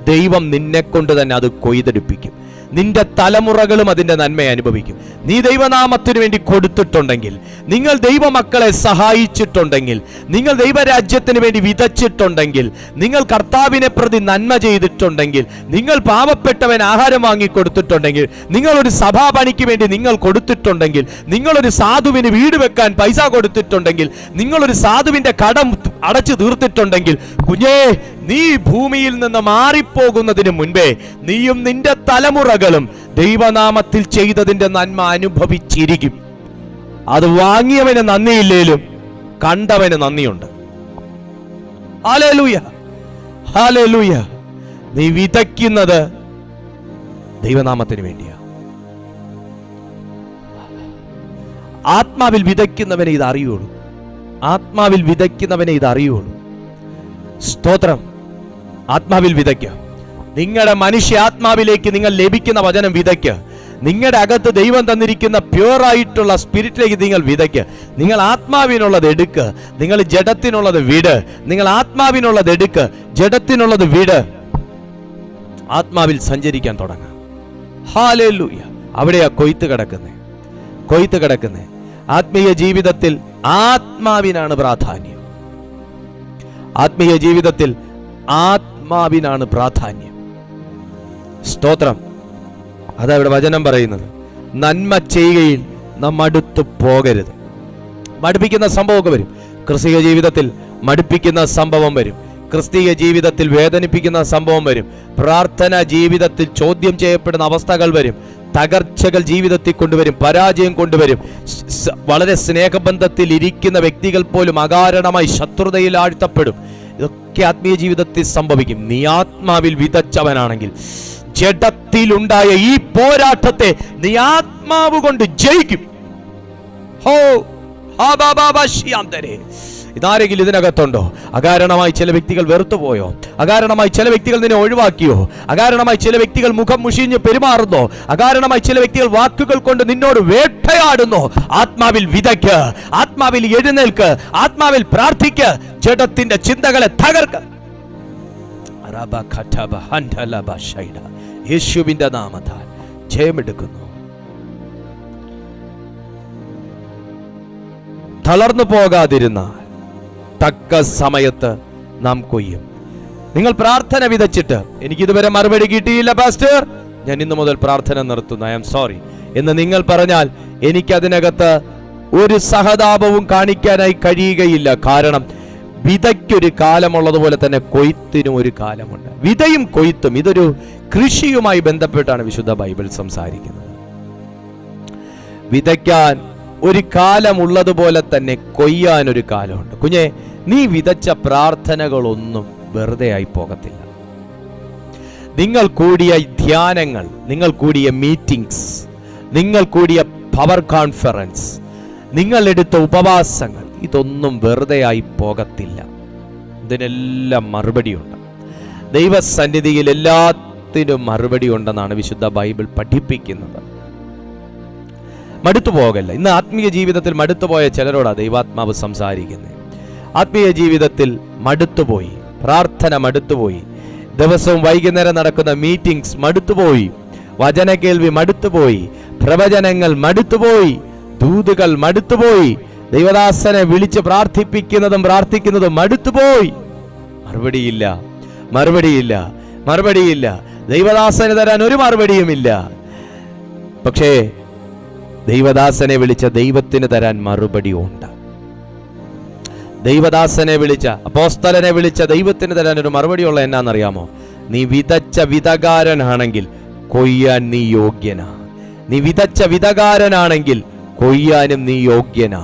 ദൈവം നിന്നെ കൊണ്ട് തന്നെ അത് കൊയ്തെടുപ്പിക്കും. നിന്റെ തലമുറകളും അതിന്റെ നന്മ അനുഭവിക്കും. നീ ദൈവനാമത്തിനു വേണ്ടി കൊടുത്തിട്ടുണ്ടെങ്കിൽ, നിങ്ങൾ ദൈവമക്കളെ സഹായിച്ചിട്ടുണ്ടെങ്കിൽ, നിങ്ങൾ ദൈവരാജ്യത്തിന് വേണ്ടി വിതച്ചിട്ടുണ്ടെങ്കിൽ, നിങ്ങൾ കർത്താവിനെ പ്രതി നന്മ ചെയ്തിട്ടുണ്ടെങ്കിൽ, നിങ്ങൾ പാവപ്പെട്ടവൻ ആഹാരം വാങ്ങി കൊടുത്തിട്ടുണ്ടെങ്കിൽ, നിങ്ങളൊരു സഭാപണിക്ക് വേണ്ടി നിങ്ങൾ കൊടുത്തിട്ടുണ്ടെങ്കിൽ, നിങ്ങളൊരു സാധുവിന് വീട് വെക്കാൻ പൈസ കൊടുത്തിട്ടുണ്ടെങ്കിൽ, നിങ്ങളൊരു സാധുവിന്റെ കടം അടച്ചു തീർത്തിട്ടുണ്ടെങ്കിൽ, കുഞ്ഞേ, നീ ഭൂമിയിൽ നിന്ന് മാറിപ്പോകുന്നതിന് മുൻപേ നീയും നിന്റെ തലമുറകളും ദൈവനാമത്തിൽ ചെയ്തതിന്റെ നന്മ അനുഭവിച്ചിരിക്കും. അത് വാങ്ങിയവന് നന്ദിയില്ലേലും കണ്ടവന് നന്ദിയുണ്ട്. Hallelujah, hallelujah. നീ വിതയ്ക്കുന്നത് ദൈവനാമത്തിന് വേണ്ടിയാ. ആത്മാവിൽ വിതയ്ക്കുന്നവനെ ഇത് അറിയുള്ളൂ. ആത്മാവിൽ വിതയ്ക്കുന്നവനെ ഇത് അറിയുള്ളൂ. സ്തോത്രം. ആത്മാവിൽ വിതയ്ക്കുക. നിങ്ങളുടെ മനുഷ്യ ആത്മാവിലേക്ക് നിങ്ങൾ ലഭിക്കുന്ന വചനം വിതയ്ക്കുക. നിങ്ങളുടെ അകത്ത് ദൈവം തന്നിരിക്കുന്ന പ്യുവറായിട്ടുള്ള സ്പിരിറ്റിലേക്ക് നിങ്ങൾ വിതയ്ക്കുക. നിങ്ങൾ ആത്മാവിനുള്ളത് എടുക്കുക, നിങ്ങൾ ജഡത്തിനുള്ളത് വിട്. നിങ്ങൾ ആത്മാവിനുള്ളത് എടുക്കുക, ജഡത്തിനുള്ളത് വിട്. ആത്മാവിൽ സഞ്ചരിക്കാൻ തുടങ്ങുക. ഹല്ലേലൂയ. അവിടെയാ കൊയ്ത്ത് കിടക്കുന്നത്. ആത്മീയ ജീവിതത്തിൽ ആത്മാവിനാണ് പ്രാധാന്യം. ആത്മീയ ജീവിതത്തിൽ ആത്മാവിനാണ് പ്രാധാന്യം. സ്തോത്രം. അതാ ഇവിടെ വചനം പറയുന്നത്. നന്മ ചെയ്യുകയിൽ നാം മടുത്തു പോകരുത്. മടുപ്പിക്കുന്ന സംഭവമൊക്കെ വരും. ക്രിസ്തീയ ജീവിതത്തിൽ മടുപ്പിക്കുന്ന സംഭവം വരും. ക്രിസ്തീയ ജീവിതത്തിൽ വേദനിപ്പിക്കുന്ന സംഭവം വരും. പ്രാർത്ഥന ജീവിതത്തിൽ ചോദ്യം ചെയ്യപ്പെടുന്ന അവസ്ഥകൾ വരും. തകർച്ചകൾ ജീവിതത്തിൽ കൊണ്ടുവരും. പരാജയം കൊണ്ടുവരും. വളരെ സ്നേഹബന്ധത്തിൽ ഇരിക്കുന്ന വ്യക്തികൾ പോലും അകാരണമായി ശത്രുതയിൽ ആഴ്ത്തപ്പെടും. ഇതൊക്കെ ആത്മീയ ജീവിതത്തിൽ സംഭവിക്കും. നീ ആത്മാവിൽ വിതച്ചവനാണെങ്കിൽ ജഡത്തിലുണ്ടായ ഈ പോരാട്ടത്തെ നീ ആത്മാവ് കൊണ്ട് ജയിക്കും. ഇതാരെങ്കിലും ഇതിനകത്തുണ്ടോ? അകാരണമായി ചില വ്യക്തികൾ വെറുത്തുപോയോ? അകാരണമായി ചില വ്യക്തികൾ നിന്നെ ഒഴിവാക്കിയോ? അകാരണമായി ചില വ്യക്തികൾ മുഖം മുഷിഞ്ഞ് പെരുമാറുന്നോ? അകാരണമായി ചില വ്യക്തികൾ വാക്കുകൾ കൊണ്ട് നിന്നോട് വേട്ടയാടുന്നോ? ആത്മാവിൽ വിതയ്ക്ക്, ആത്മാവിൽ എഴുന്നേൽക്ക്, ആത്മാവിൽ പ്രാർത്ഥിക്ക്, ജഡത്തിന്റെ ചിന്തകളെ തകർക്ക്. യേശുവിന്റെ നാമത്താൽ ജയമെടുക്കുന്നു. തളർന്നു പോകാതിരുന്നാൽ തക്ക സമയത്ത് നാം കൊയ്യും. നിങ്ങൾ പ്രാർത്ഥന വിതച്ചിട്ട് എനിക്കിതുവരെ മറുപടി കിട്ടിയില്ല പാസ്റ്റർ, ഞാൻ ഇന്നു മുതൽ പ്രാർത്ഥന നിർത്തുന്നു, ഐ ആം സോറി എന്ന് നിങ്ങൾ പറഞ്ഞാൽ എനിക്കതിനകത്ത് ഒരു സഹതാപവും കാണിക്കാനായി കഴിയുകയില്ല. കാരണം വിതയ്ക്കൊരു കാലമുള്ളതുപോലെ തന്നെ കൊയ്ത്തിനും ഒരു കാലമുണ്ട്. വിതയും കൊയ്ത്തും ഇതൊരു കൃഷിയുമായി ബന്ധപ്പെട്ടാണ് വിശുദ്ധ ബൈബിൾ സംസാരിക്കുന്നത്. വിതയ്ക്കാൻ ഒരു കാലമുള്ളതുപോലെ തന്നെ കൊയ്യാനൊരു കാലമുണ്ട്. കുഞ്ഞെ, നീ വിതച്ച പ്രാർത്ഥനകളൊന്നും വെറുതെ ആയി പോകത്തില്ല. നിങ്ങൾ കൂടിയ ധ്യാനങ്ങൾ, നിങ്ങൾ കൂടിയ മീറ്റിംഗ്സ്, നിങ്ങൾ കൂടിയ പവർ കോൺഫറൻസ്, നിങ്ങൾ എടുത്ത ഉപവാസങ്ങൾ, ഇതൊന്നും വെറുതെ ആയി പോകത്തില്ല. ഇതിനെല്ലാം മറുപടിയുണ്ട്. ദൈവസന്നിധിയിൽ എല്ലാത്തിനും മറുപടി ഉണ്ടെന്നാണ് വിശുദ്ധ ബൈബിൾ പഠിപ്പിക്കുന്നത്. മടുത്തുപോകല്ല. ഇന്ന് ആത്മീയ ജീവിതത്തിൽ മടുത്തുപോയ ചിലരോടാണ് ദൈവാത്മാവ് സംസാരിക്കുന്നത്. ആത്മീയ ജീവിതത്തിൽ മടുത്തുപോയി, പ്രാർത്ഥന മടുത്തുപോയി, ദിവസവും വൈകുന്നേരം നടക്കുന്ന മീറ്റിംഗ്സ് മടുത്തുപോയി, വചന കേൾവി മടുത്തുപോയി, പ്രവചനങ്ങൾ മടുത്തുപോയി, ദൂതുകൾ മടുത്തുപോയി, ദൈവദാസനെ വിളിച്ച് പ്രാർത്ഥിക്കുന്നതും മടുത്തുപോയി. മറുപടിയില്ല, മറുപടിയില്ല, മറുപടിയില്ല. ദൈവദാസന് തരാൻ ഒരു മറുപടിയുമില്ല. പക്ഷേ ദൈവദാസനെ വിളിച്ച ദൈവത്തിന് തരാൻ മറുപടി ഉണ്ട്. ദൈവദാസനെ വിളിച്ച, അപ്പോസ്തലനെ വിളിച്ച ദൈവത്തിന് തരാൻ ഒരു മറുപടിയുള്ള എന്നാന്നറിയാമോ? നീ വിതച്ച വിതകാരനാണെങ്കിൽ കൊയ്യാൻ നീ യോഗ്യനാ. നീ വിതച്ച വിതകാരനാണെങ്കിൽ കൊയ്യാനും നീ യോഗ്യനാ.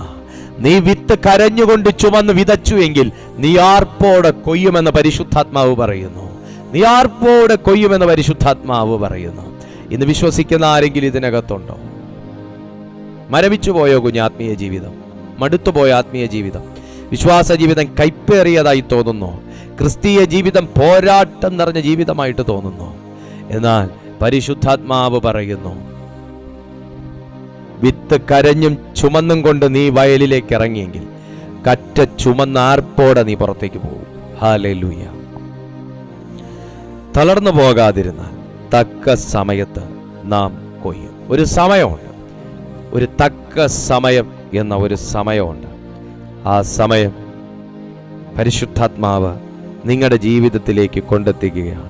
നീ വിത്ത് കരഞ്ഞുകൊണ്ട് ചുമന്ന് വിതച്ചു എങ്കിൽ നീ ആർപ്പോടെ കൊയ്യുമെന്ന് പരിശുദ്ധാത്മാവ് പറയുന്നു. നീ ആർപ്പോടെ കൊയ്യുമെന്ന് പരിശുദ്ധാത്മാവ് പറയുന്നു. ഇന്ന് വിശ്വസിക്കുന്ന ആരെങ്കിലും ഇതിനകത്തുണ്ടോ? മരവിച്ചുപോയോ കുഞ്ഞ് ആത്മീയ ജീവിതം? മടുത്തുപോയ ആത്മീയ ജീവിതം, വിശ്വാസ ജീവിതം കൈപ്പേറിയതായി തോന്നുന്നു. ക്രിസ്തീയ ജീവിതം പോരാട്ടം നിറഞ്ഞ ജീവിതമായിട്ട് തോന്നുന്നു. എന്നാൽ പരിശുദ്ധാത്മാവ് പറയുന്നു, വിത്ത് കരഞ്ഞും ചുമന്നും കൊണ്ട് നീ വയലിലേക്ക് ഇറങ്ങിയെങ്കിൽ കറ്റ ചുമന്ന ആർപ്പോടെ നീ പുറത്തേക്ക് പോകും. ഹല്ലേലൂയ. തളർന്നു പോകാതിരുന്നാൽ തക്ക സമയത്ത് നാം കൊയ്യും. ഒരു സമയമുണ്ട്, ഒരു തക്ക സമയം എന്ന ഒരു സമയമുണ്ട്. ആ സമയം പരിശുദ്ധാത്മാവ് നിങ്ങളുടെ ജീവിതത്തിലേക്ക് കൊണ്ടെത്തിക്കുകയാണ്.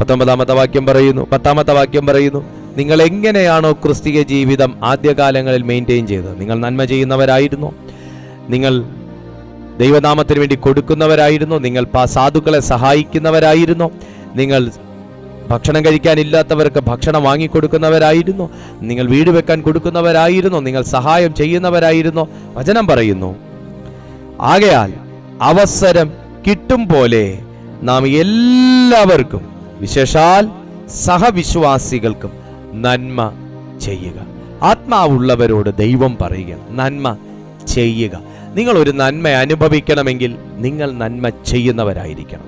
19-ാമത്തെ വാക്യം പറയുന്നു, 10-ാമത്തെ വാക്യം പറയുന്നു, നിങ്ങൾ എങ്ങനെയാണോ ക്രിസ്തീയ ജീവിതം ആദ്യകാലങ്ങളിൽ മെയിൻറ്റെയിൻ ചെയ്തത്? നിങ്ങൾ നന്മ ചെയ്യുന്നവരായിരുന്നു, നിങ്ങൾ ദൈവനാമത്തിന് വേണ്ടി കൊടുക്കുന്നവരായിരുന്നു, നിങ്ങൾ സാധുക്കളെ സഹായിക്കുന്നവരായിരുന്നു, നിങ്ങൾ ഭക്ഷണം കഴിക്കാനില്ലാത്തവർക്ക് ഭക്ഷണം വാങ്ങിക്കൊടുക്കുന്നവരായിരുന്നു, നിങ്ങൾ വീട് വെക്കാൻ കൊടുക്കുന്നവരായിരുന്നു, നിങ്ങൾ സഹായം ചെയ്യുന്നവരായിരുന്നു. വചനം പറയുന്നു, ആകയാൽ അവസരം കിട്ടും പോലെ നാം എല്ലാവർക്കും, വിശേഷാൽ സഹവിശ്വാസികൾക്കും നന്മ ചെയ്യുക. ആത്മാവുള്ളവരോട് ദൈവം പറയുക, നന്മ ചെയ്യുക. നിങ്ങൾ ഒരു നന്മ അനുഭവിക്കണമെങ്കിൽ നിങ്ങൾ നന്മ ചെയ്യുന്നവരായിരിക്കണം.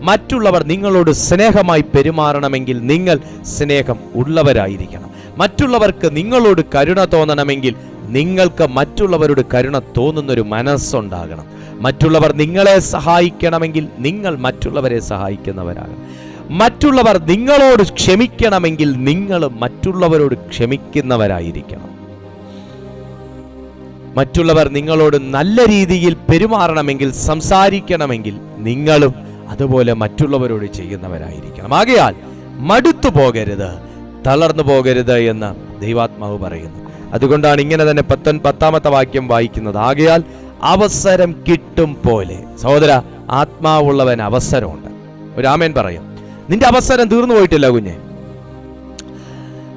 മറ്റുള്ളവർ നിങ്ങളോട് സ്നേഹമായി പെരുമാറണമെങ്കിൽ നിങ്ങൾ സ്നേഹം ഉള്ളവരായിരിക്കണം. മറ്റുള്ളവർക്ക് നിങ്ങളോട് കരുണ തോന്നണമെങ്കിൽ നിങ്ങൾക്ക് മറ്റുള്ളവരോട് കരുണ തോന്നുന്നൊരു മനസ്സുണ്ടാകണം. മറ്റുള്ളവർ നിങ്ങളെ സഹായിക്കണമെങ്കിൽ നിങ്ങൾ മറ്റുള്ളവരെ സഹായിക്കുന്നവരാകണം. മറ്റുള്ളവർ നിങ്ങളോട് ക്ഷമിക്കണമെങ്കിൽ നിങ്ങൾ മറ്റുള്ളവരോട് ക്ഷമിക്കുന്നവരായിരിക്കണം. മറ്റുള്ളവർ നിങ്ങളോട് നല്ല രീതിയിൽ പെരുമാറണമെങ്കിൽ, സംസാരിക്കണമെങ്കിൽ നിങ്ങളും അതുപോലെ മറ്റുള്ളവരോട് ചെയ്യുന്നവരായിരിക്കണം. ആകയാൽ മടുത്തു പോകരുത്, തളർന്നു പോകരുത് എന്ന് ദൈവാത്മാവ് പറയുന്നു. അതുകൊണ്ടാണ് ഇങ്ങനെ തന്നെ 10-ാമത്തെ വാക്യം വായിക്കുന്നത്, ആകയാൽ അവസരം കിട്ടും പോലെ. സഹോദര, ആത്മാവുള്ളവൻ അവസരമുണ്ട്. ഒരു ആമേൻ പറയാം. നിന്റെ അവസരം തീർന്നു പോയിട്ടില്ല കുഞ്ഞെ.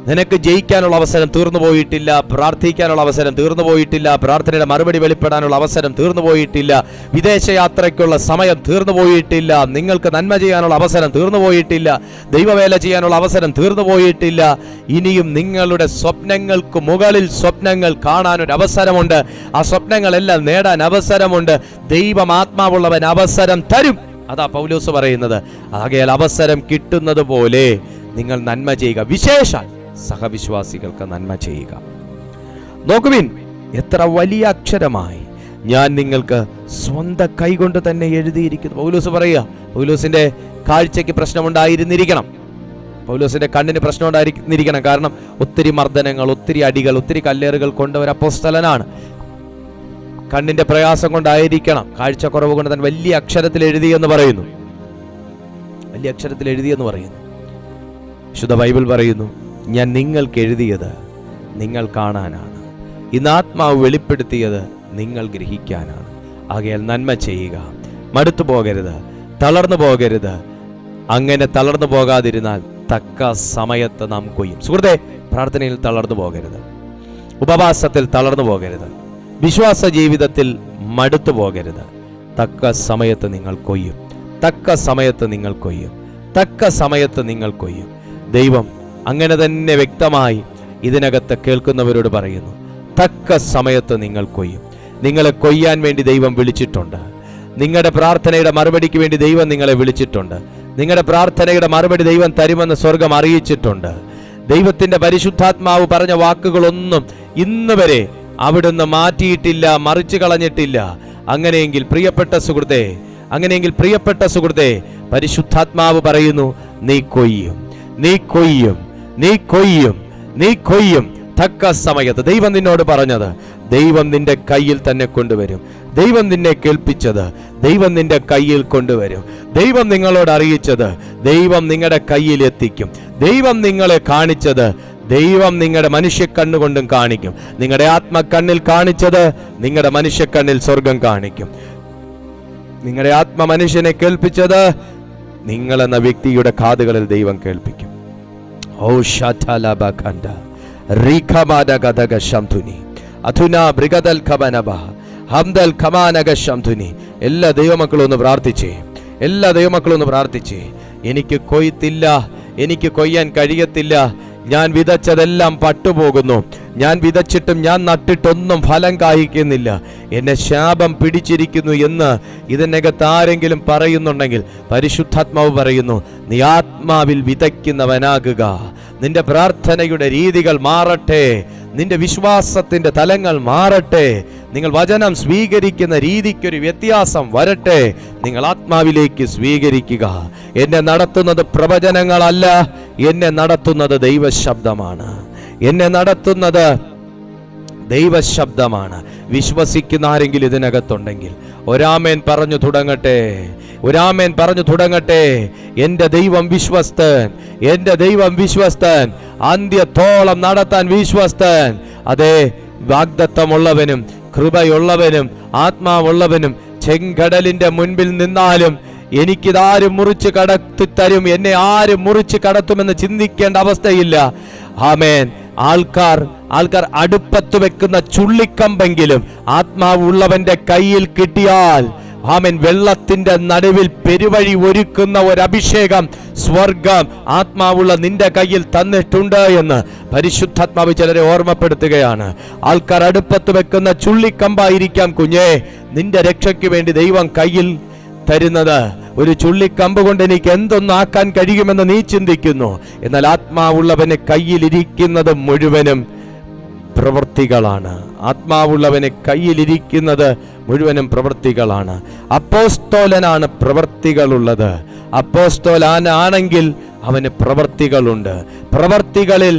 നിനക്ക് ജയിക്കാനുള്ള അവസരം തീർന്നു പോയിട്ടില്ല, പ്രാർത്ഥിക്കാനുള്ള അവസരം തീർന്നു പോയിട്ടില്ല, പ്രാർത്ഥനയുടെ മറുപടി വെളിപ്പെടാനുള്ള അവസരം തീർന്നു പോയിട്ടില്ല, വിദേശയാത്രയ്ക്കുള്ള സമയം തീർന്നു പോയിട്ടില്ല, നിങ്ങൾക്ക് നന്മ ചെയ്യാനുള്ള അവസരം തീർന്നു പോയിട്ടില്ല, ദൈവവേല ചെയ്യാനുള്ള അവസരം തീർന്നു പോയിട്ടില്ല. ഇനിയും നിങ്ങളുടെ സ്വപ്നങ്ങൾക്ക് മുകളിൽ സ്വപ്നങ്ങൾ കാണാനൊരു അവസരമുണ്ട്. ആ സ്വപ്നങ്ങളെല്ലാം നേടാൻ അവസരമുണ്ട്. ദൈവം ആത്മാവുള്ളവൻ അവസരം തരും. അതാ പൗലോസ് പറയുന്നത്, ആകയാൽ അവസരം കിട്ടുന്നത് പോലെ നിങ്ങൾ നന്മ ചെയ്യുക, വിശേഷാൽ സഹവിശ്വാസികൾക്ക് നന്മ ചെയ്യുക. നോക്കുവിൻ, എത്ര വലിയ അക്ഷരമായി ഞാൻ നിങ്ങൾക്ക് സ്വന്തം കൈകൊണ്ട് തന്നെ എഴുതിയിരിക്കുന്നു. പൗലോസ് പറയുക, പൗലോസിന്റെ കാഴ്ചയ്ക്ക് പ്രശ്നമുണ്ടായിരുന്നിരിക്കണം, പൗലോസിന്റെ കണ്ണിന് പ്രശ്നമുണ്ടായിരുന്നിരിക്കണം. കാരണം ഒത്തിരി മർദ്ദനങ്ങൾ, ഒത്തിരി അടികൾ, ഒത്തിരി കല്ലേറുകൾ കൊണ്ട് ഒരു അപ്പോസ്തലനാണ്. കണ്ണിന്റെ പ്രയാസം കൊണ്ടായിരിക്കണം, കാഴ്ചക്കുറവ് കൊണ്ട് തന്നെ വലിയ അക്ഷരത്തിൽ എഴുതിയെന്ന് പറയുന്നു. വലിയ അക്ഷരത്തിൽ എഴുതിയെന്ന് പറയുന്നു. വിശുദ്ധ ബൈബിൾ പറയുന്നു, ഞാൻ നിങ്ങൾക്ക് എഴുതിയത് നിങ്ങൾ കാണാനാണ്, ഇന്ന് ആത്മാവ് വെളിപ്പെടുത്തിയത് നിങ്ങൾ ഗ്രഹിക്കാനാണ്. ആകയാൽ നന്മ ചെയ്യുക, മടുത്തു പോകരുത്, തളർന്നു പോകരുത്. അങ്ങനെ തളർന്നു പോകാതിരുന്നാൽ തക്ക സമയത്ത് നാം കൊയ്യും. സുഹൃത്തെ, പ്രാർത്ഥനയിൽ തളർന്നു പോകരുത്. ഉപവാസത്തിൽ തളർന്നു പോകരുത്. വിശ്വാസ ജീവിതത്തിൽ മടുത്തു പോകരുത്. തക്ക സമയത്ത് നിങ്ങൾ കൊയ്യും. തക്ക സമയത്ത് നിങ്ങൾ കൊയ്യും. തക്ക സമയത്ത് നിങ്ങൾ കൊയ്യും. ദൈവം അങ്ങനെ തന്നെ വ്യക്തമായി ഇതിനകത്ത് കേൾക്കുന്നവരോട് പറയുന്നു, തക്ക സമയത്ത് നിങ്ങൾ കൊയ്യും. നിങ്ങളെ കൊയ്യാൻ വേണ്ടി ദൈവം വിളിച്ചിട്ടുണ്ട്. നിങ്ങളുടെ പ്രാർത്ഥനയുടെ മറുപടിക്ക് വേണ്ടി ദൈവം നിങ്ങളെ വിളിച്ചിട്ടുണ്ട്. നിങ്ങളുടെ പ്രാർത്ഥനയുടെ മറുപടി ദൈവം തരുമെന്ന് സ്വർഗം അറിയിച്ചിട്ടുണ്ട്. ദൈവത്തിന്റെ പരിശുദ്ധാത്മാവ് പറഞ്ഞ വാക്കുകളൊന്നും ഇന്ന് വരെ അവിടുന്ന് മാറ്റിയിട്ടില്ല, മറിച്ചു കളഞ്ഞിട്ടില്ല. അങ്ങനെയെങ്കിൽ പ്രിയപ്പെട്ട സുഹൃത്തെ, പരിശുദ്ധാത്മാവ് പറയുന്നു, നീ കൊയ്യും, നീ കൊയ്യും, നീ കൊയ്യും, നീ കൊയ്യും. തക്ക സമയത്ത് ദൈവം നിന്നോട് പറഞ്ഞത് ദൈവം നിന്റെ കയ്യിൽ തന്നെ കൊണ്ടുവരും. ദൈവം നിന്നെ കേൾപ്പിച്ചത് ദൈവം നിന്റെ കയ്യിൽ കൊണ്ടുവരും. ദൈവം നിങ്ങളോട് അറിയിച്ചത് ദൈവം നിങ്ങളുടെ കയ്യിൽ എത്തിക്കും. ദൈവം നിങ്ങളെ കാണിച്ചത് ദൈവം നിങ്ങളുടെ മനുഷ്യക്കണ്ണുകൊണ്ടും കാണിക്കും. നിങ്ങളുടെ ആത്മക്കണ്ണിൽ കാണിച്ചത് നിങ്ങളുടെ മനുഷ്യക്കണ്ണിൽ സ്വർഗം കാണിക്കും. നിങ്ങളുടെ ആത്മ മനുഷ്യനെ കേൾപ്പിച്ചത് നിങ്ങളെന്ന വ്യക്തിയുടെ കാതുകളിൽ ദൈവം കേൾപ്പിക്കും. ഓ ശതലബഖണ്ഡ റിഖമാദഗദഗ ശംധുനി അധുനാ ബ്രിഗദൽ ഖബനബ ഹംദൽ ഖമാനഗ ശംധുനി. എല്ലാ ദൈവമക്കളും ഒന്ന് പ്രാർത്ഥിച്ചേ. എല്ലാ ദൈവമക്കളും ഒന്ന് പ്രാർത്ഥിച്ചേ. എനിക്ക് കൊയ്ത്തില്ല, എനിക്ക് കൊയ്യാൻ കഴിയത്തില്ല, ഞാൻ വിതച്ചതെല്ലാം പട്ടുപോകുന്നു, ഞാൻ വിതച്ചിട്ടും ഞാൻ നട്ടിട്ടൊന്നും ഫലം കായ്ക്കുന്നില്ല, എന്നെ ശാപം പിടിച്ചിരിക്കുന്നു എന്ന് ഇതിനകത്ത് ആരെങ്കിലും പറയുന്നുണ്ടെങ്കിൽ പരിശുദ്ധാത്മാവ് പറയുന്നു, നീ ആത്മാവിൽ വിതയ്ക്കുന്നവനാകുക. നിന്റെ പ്രാർത്ഥനയുടെ രീതികൾ മാറട്ടെ, നിന്റെ വിശ്വാസത്തിന്റെ തലങ്ങൾ മാറട്ടെ, നിങ്ങൾ വചനം സ്വീകരിക്കുന്ന രീതിക്കൊരു വ്യത്യാസം വരട്ടെ. നിങ്ങൾ ആത്മാവിലേക്ക് സ്വീകരിക്കുക. എന്നെ നടത്തുന്നത് പ്രവചനങ്ങളല്ല, എന്നെ നടത്തുന്നത് ദൈവശബ്ദമാണ്. എന്നെ നടത്തുന്നത് ദൈവശബ്ദമാണ്. വിശ്വസിക്കുന്ന ആരെങ്കിലും ഇതിനകത്തുണ്ടെങ്കിൽ ഒരാമേൻ പറഞ്ഞു തുടങ്ങട്ടെ, ഒരാമേൻ പറഞ്ഞു തുടങ്ങട്ടെ. എൻ്റെ ദൈവം വിശ്വസ്തൻ, എൻ്റെ ദൈവം വിശ്വസ്തൻ, അന്ത്യത്തോളം നടത്താൻ വിശ്വസ്തൻ. അതേ, വാഗ്ദത്തമുള്ളവനും കൃപയുള്ളവനും ആത്മാവുള്ളവനും ചെങ്കടലിന്റെ മുൻപിൽ നിന്നാലും എനിക്കിതാരും മുറിച്ച് കടത്തിത്തരും, എന്നെ ആരും മുറിച്ച് കടത്തുമെന്ന് ചിന്തിക്കേണ്ട അവസ്ഥയില്ല. ആമേൻ. ആൾക്കാർ അടുപ്പത്ത് വെക്കുന്ന ചുള്ളിക്കമ്പെങ്കിലും ആത്മാവുള്ളവന്റെ കയ്യിൽ കിട്ടിയാൽ, ആമേൻ, വെള്ളത്തിന്റെ നടുവിൽ പെരുവഴി ഒരുക്കുന്ന ഒരു അഭിഷേകം സ്വർഗം ആത്മാവുള്ള നിന്റെ കയ്യിൽ തന്നിട്ടുണ്ട് എന്ന് പരിശുദ്ധാത്മാവ് ചിലരെ ഓർമ്മപ്പെടുത്തുകയാണ്. ആൾക്കാർ അടുപ്പത്ത് വെക്കുന്ന ചുള്ളിക്കമ്പായിരിക്കാം കുഞ്ഞേ നിന്റെ രക്ഷയ്ക്ക് വേണ്ടി ദൈവം കയ്യിൽ തരുന്നത്. ഒരു ചുള്ളിക്കമ്പ് കൊണ്ട് എനിക്ക് എന്തൊന്നാക്കാൻ കഴിയുമെന്ന് നീ ചിന്തിക്കുന്നു. എന്നാൽ ആത്മാവുള്ളവന് കയ്യിലിരിക്കുന്നത് മുഴുവനും പ്രവൃത്തികളാണ്. ആത്മാവുള്ളവന് കയ്യിലിരിക്കുന്നത് മുഴുവനും പ്രവൃത്തികളാണ്. അപ്പോസ്തോലനാണ് പ്രവൃത്തികളുള്ളത്. അപ്പോസ്തോലനാണെങ്കിൽ അവന് പ്രവൃത്തികളുണ്ട്. പ്രവൃത്തികളിൽ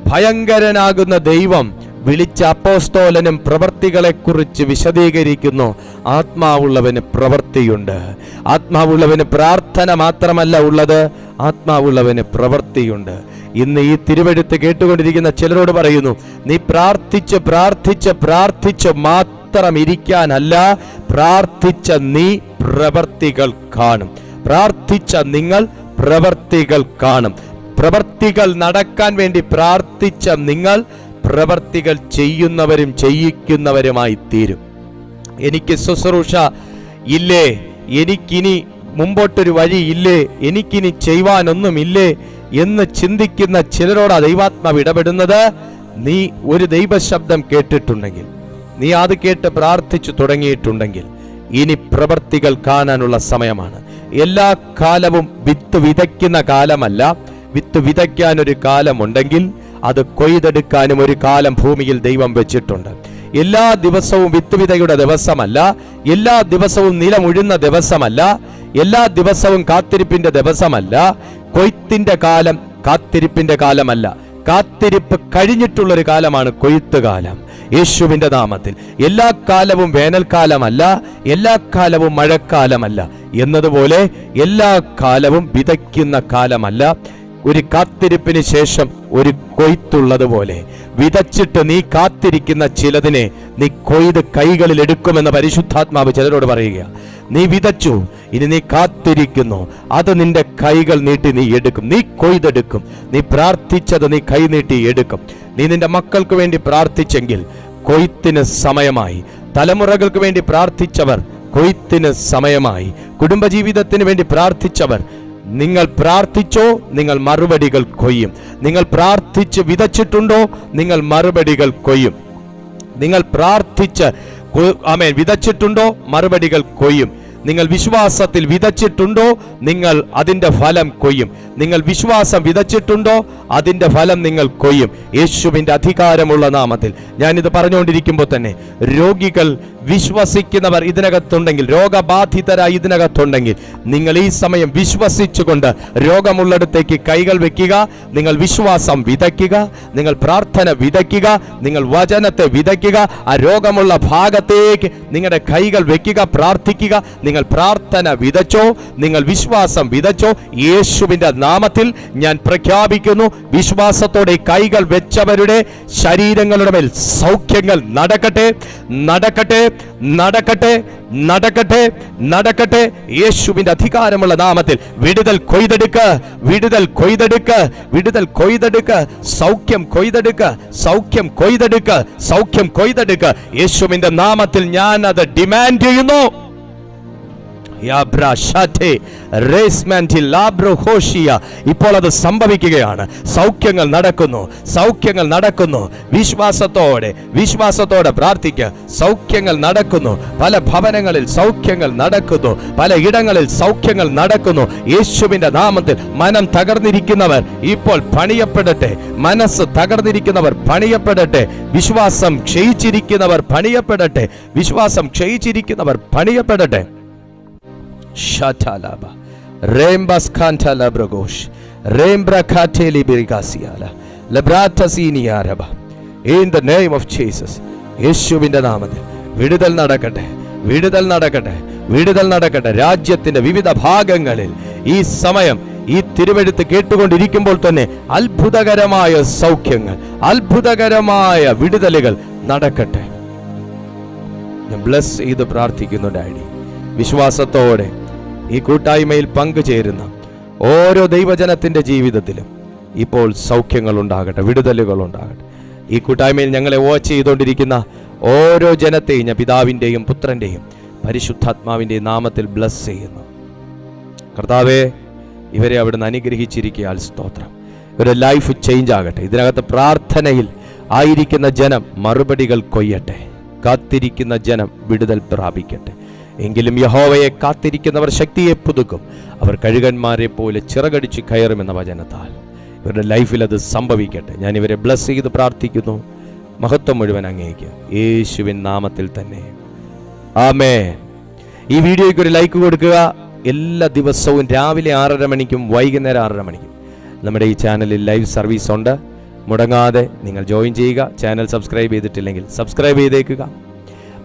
ഭയങ്കരനാകുന്ന ദൈവം വിളിച്ച അപ്പോസ്തോലനും പ്രവൃത്തികളെക്കുറിച്ച് വിശദീകരിക്കുന്നു. ആത്മാവുള്ളവന് പ്രവൃത്തിയുണ്ട്. ആത്മാവുള്ളവന് പ്രാർത്ഥന മാത്രമല്ല ഉള്ളത്, ആത്മാവുള്ളവന് പ്രവൃത്തിയുണ്ട്. ഇന്ന് ഈ തിരുവെഴുത്ത് കേട്ടുകൊണ്ടിരിക്കുന്ന ചിലരോട് പറയുന്നു, നീ പ്രാർത്ഥിച്ച് പ്രാർത്ഥിച്ച് പ്രാർത്ഥിച്ച് മാത്രം ഇരിക്കാനല്ല, പ്രാർത്ഥിച്ച നീ പ്രവൃത്തികൾ കാണും. പ്രാർത്ഥിച്ച നിങ്ങൾ പ്രവൃത്തികൾ കാണും. പ്രവൃത്തികൾ നടക്കാൻ വേണ്ടി പ്രാർത്ഥിച്ച നിങ്ങൾ പ്രവൃത്തികൾ ചെയ്യുന്നവരും ചെയ്യിക്കുന്നവരുമായി തീരും. എനിക്ക് ശുശ്രൂഷ ഇല്ലേ, എനിക്കിനി മുമ്പോട്ടൊരു വഴി ഇല്ലേ, എനിക്കിനി ചെയ്യുവാനൊന്നുമില്ലേ എന്ന് ചിന്തിക്കുന്ന ചിലരോട് ദൈവാത്മാവ് ഇടപെടുന്നത്, നീ ഒരു ദൈവശബ്ദം കേട്ടിട്ടുണ്ടെങ്കിൽ, നീ അത് കേട്ട് പ്രാർത്ഥിച്ചു തുടങ്ങിയിട്ടുണ്ടെങ്കിൽ ഇനി പ്രവൃത്തികൾ കാണാനുള്ള സമയമാണ്. എല്ലാ കാലവും വിത്ത് വിതയ്ക്കുന്ന കാലമല്ല. വിത്ത് വിതയ്ക്കാൻ ഒരു കാലമുണ്ടെങ്കിൽ അത് കൊയ്തെടുക്കാനും ഒരു കാലം ഭൂമിയിൽ ദൈവം വെച്ചിട്ടുണ്ട്. എല്ലാ ദിവസവും വിത്ത് വിതയുടെ ദിവസമല്ല, എല്ലാ ദിവസവും നിലമുഴുന്ന ദിവസമല്ല, എല്ലാ ദിവസവും കാത്തിരിപ്പിന്റെ ദിവസമല്ല. കൊയ്ത്തിന്റെ കാലം കാത്തിരിപ്പിന്റെ കാലമല്ല. കാത്തിരിപ്പ് കഴിഞ്ഞിട്ടുള്ളൊരു കാലമാണ് കൊയ്ത്ത് കാലം. യേശുവിന്റെ നാമത്തിൽ എല്ലാ കാലവും വേനൽക്കാലമല്ല, എല്ലാ കാലവും മഴക്കാലമല്ല എന്നതുപോലെ എല്ലാ കാലവും വിതയ്ക്കുന്ന കാലമല്ല. ഒരു കാത്തിരിപ്പിന് ശേഷം ഒരു കൊയ്ത്തുള്ളതുപോലെ വിതച്ചിട്ട് നീ കാത്തിരിക്കുന്ന ചിലതിനെ നീ കൊയ്ത് കൈകളിൽ എടുക്കുമെന്ന് പരിശുദ്ധാത്മാവ് ചിലരോട് പറയുക. നീ വിതച്ചു, ഇനി നീ കാത്തിരിക്കുന്നു. അത് നിന്റെ കൈകൾ നീട്ടി നീ എടുക്കും, നീ കൊയ്തെടുക്കും. നീ പ്രാർത്ഥിച്ചത് നീ കൈ നീട്ടി എടുക്കും. നീ നിന്റെ മക്കൾക്ക് വേണ്ടി പ്രാർത്ഥിച്ചെങ്കിൽ കൊയ്ത്തിന് സമയമായി. തലമുറകൾക്ക് വേണ്ടി പ്രാർത്ഥിച്ചവർ കൊയ്ത്തിന് സമയമായി. കുടുംബജീവിതത്തിന് വേണ്ടി പ്രാർത്ഥിച്ചവർ, നിങ്ങൾ പ്രാർത്ഥിച്ചോ, നിങ്ങൾ മറുപടികൾ കൊയ്യും. നിങ്ങൾ പ്രാർത്ഥിച്ച് വിതച്ചിട്ടുണ്ടോ, നിങ്ങൾ മറുപടികൾ കൊയ്യും. നിങ്ങൾ പ്രാർത്ഥിച്ച് വിതച്ചിട്ടുണ്ടോ, മറുപടികൾ കൊയ്യും. നിങ്ങൾ വിശ്വാസത്തിൽ വിതച്ചിട്ടുണ്ടോ, നിങ്ങൾ അതിൻ്റെ ഫലം കൊയ്യും. നിങ്ങൾ വിശ്വാസം വിതച്ചിട്ടുണ്ടോ, അതിൻ്റെ ഫലം നിങ്ങൾ കൊയ്യും. യേശുവിൻ്റെ അധികാരമുള്ള നാമത്തിൽ ഞാനിത് പറഞ്ഞുകൊണ്ടിരിക്കുമ്പോൾ തന്നെ രോഗികൾ വിശ്വസിക്കുന്നവർ ഇതിനകത്തുണ്ടെങ്കിൽ, രോഗബാധിതരായി ഇതിനകത്തുണ്ടെങ്കിൽ, നിങ്ങൾ ഈ സമയം വിശ്വസിച്ചുകൊണ്ട് രോഗമുള്ളിടത്തേക്ക് കൈകൾ വെക്കുക. നിങ്ങൾ വിശ്വാസം വിതയ്ക്കുക, നിങ്ങൾ പ്രാർത്ഥന വിതയ്ക്കുക, നിങ്ങൾ വചനത്തെ വിതയ്ക്കുക. ആ രോഗമുള്ള ഭാഗത്തേക്ക് നിങ്ങളുടെ കൈകൾ വെക്കുക, പ്രാർത്ഥിക്കുക. നിങ്ങൾ പ്രാർത്ഥന വിതച്ചോ, നിങ്ങൾ വിശ്വാസം വിതച്ചോ, യേശുവിൻ്റെ നാമത്തിൽ ഞാൻ പ്രഖ്യാപിക്കുന്നു, വിശ്വാസത്തോടെ കൈകൾ വെച്ചവരുടെ ശരീരങ്ങളുടെ മേൽ സൗഖ്യങ്ങൾ നടക്കട്ടെ, നടക്കട്ടെ, നടക്കട്ടെ, നടക്കട്ടെ, നടക്കട്ടെ. യേശുവിൻ്റെ അധികാരമുള്ള നാമത്തിൽ വിടുതൽ കൊയ്തെടുക്ക, വിടുതൽ കൊയ്തെടുക്ക, വിടുതൽ കൊയ്തെടുക്ക, സൗഖ്യം കൊയ്തെടുക്ക, സൗഖ്യം കൊയ്തെടുക്ക, സൗഖ്യം കൊയ്തെടുക്ക. യേശുവിൻ്റെ നാമത്തിൽ ഞാൻ അത് ഡിമാൻഡ് ചെയ്യുന്നു. ഇപ്പോൾ അത് സംഭവിക്കുകയാണ്. സൗഖ്യങ്ങൾ നടക്കുന്നു, സൗഖ്യങ്ങൾ നടക്കുന്നു. വിശ്വാസത്തോടെ, വിശ്വാസത്തോടെ പ്രാർത്ഥിക്കുക. സൗഖ്യങ്ങൾ നടക്കുന്നു. പല ഭവനങ്ങളിൽ സൗഖ്യങ്ങൾ നടക്കുന്നു, പല ഇടങ്ങളിൽ സൗഖ്യങ്ങൾ നടക്കുന്നു. യേശുവിൻ്റെ നാമത്തിൽ മനം തകർന്നിരിക്കുന്നവർ ഇപ്പോൾ പണിയപ്പെടട്ടെ, മനസ്സ് തകർന്നിരിക്കുന്നവർ പണിയപ്പെടട്ടെ, വിശ്വാസം ക്ഷയിച്ചിരിക്കുന്നവർ പണിയപ്പെടട്ടെ, വിശ്വാസം ക്ഷയിച്ചിരിക്കുന്നവർ പണിയപ്പെടട്ടെ. Shatalaba Rembas Cantala Bragosh Rembra Cateli Birigasiala Labrata Siniaraba. In the name of Jesus, യേശുവിൻ്റെ നാമത്തിൽ വിടുതൽ നടക്കട്ടെ, വിടുതൽ നടക്കട്ടെ, വിടുതൽ നടക്കട്ടെ. രാജ്യത്തിന്റെ വിവിധ ഭാഗങ്ങളിൽ ഈ സമയം ഈ തിരുവെഴുത്ത് കേട്ടുകൊണ്ടിരിക്കുമ്പോൾ തന്നെ അത്ഭുതകരമായ സൗഖ്യങ്ങൾ, അത്ഭുതകരമായ വിടുതലുകൾ നടക്കട്ടെ. ഞാൻ ബ്ലസ് ചെയ്ത് പ്രാർത്ഥിക്കുന്നു ഡാഡി. വിശ്വാസത്തോടെ ഈ കൂട്ടായ്മയിൽ പങ്കുചേരുന്ന ഓരോ ദൈവജനത്തിൻ്റെ ജീവിതത്തിലും ഇപ്പോൾ സൗഖ്യങ്ങൾ ഉണ്ടാകട്ടെ, വിടുതലുകൾ ഉണ്ടാകട്ടെ. ഈ കൂട്ടായ്മയിൽ ഞങ്ങളെ വാച്ച് ചെയ്തുകൊണ്ടിരിക്കുന്ന ഓരോ ജനത്തെയും ഞാൻ പിതാവിൻ്റെയും പുത്രൻ്റെയും പരിശുദ്ധാത്മാവിൻ്റെയും നാമത്തിൽ ബ്ലസ് ചെയ്യുന്നു. കർത്താവേ, ഇവരെ അവിടുന്ന് അനുഗ്രഹിച്ചിരിക്കുക. സ്തോത്രം. ഇവരുടെ ലൈഫ് ചേഞ്ച് ആകട്ടെ. ഇതിനകത്ത് പ്രാർത്ഥനയിൽ ആയിരിക്കുന്ന ജനം മറുപടികൾ കൊയ്യട്ടെ, കാത്തിരിക്കുന്ന ജനം വിടുതൽ പ്രാപിക്കട്ടെ. എങ്കിലും യഹോവയെ കാത്തിരിക്കുന്നവർ ശക്തിയെ പുതുക്കും, അവർ കഴുകന്മാരെ പോലെ ചിറകടിച്ച് കയറുമെന്ന വചനത്താൽ ഇവരുടെ ലൈഫിൽ അത് സംഭവിക്കട്ടെ. ഞാൻ ഇവരെ ബ്ലസ് ചെയ്ത് പ്രാർത്ഥിക്കുന്നു. മഹത്വം മുഴുവൻ അങ്ങേക്ക് യേശുവിൻ നാമത്തിൽ തന്നെ, ആമേൻ. ഈ വീഡിയോയ്ക്ക് ഒരു ലൈക്ക് കൊടുക്കുക. എല്ലാ ദിവസവും രാവിലെ 6:30 മണിക്കും വൈകുന്നേരം 6:30 മണിക്കും നമ്മുടെ ഈ ചാനലിൽ ലൈവ് സർവീസ് ഉണ്ട്. മുടങ്ങാതെ നിങ്ങൾ ജോയിൻ ചെയ്യുക. ചാനൽ സബ്സ്ക്രൈബ് ചെയ്തിട്ടില്ലെങ്കിൽ സബ്സ്ക്രൈബ് ചെയ്തേക്കുക.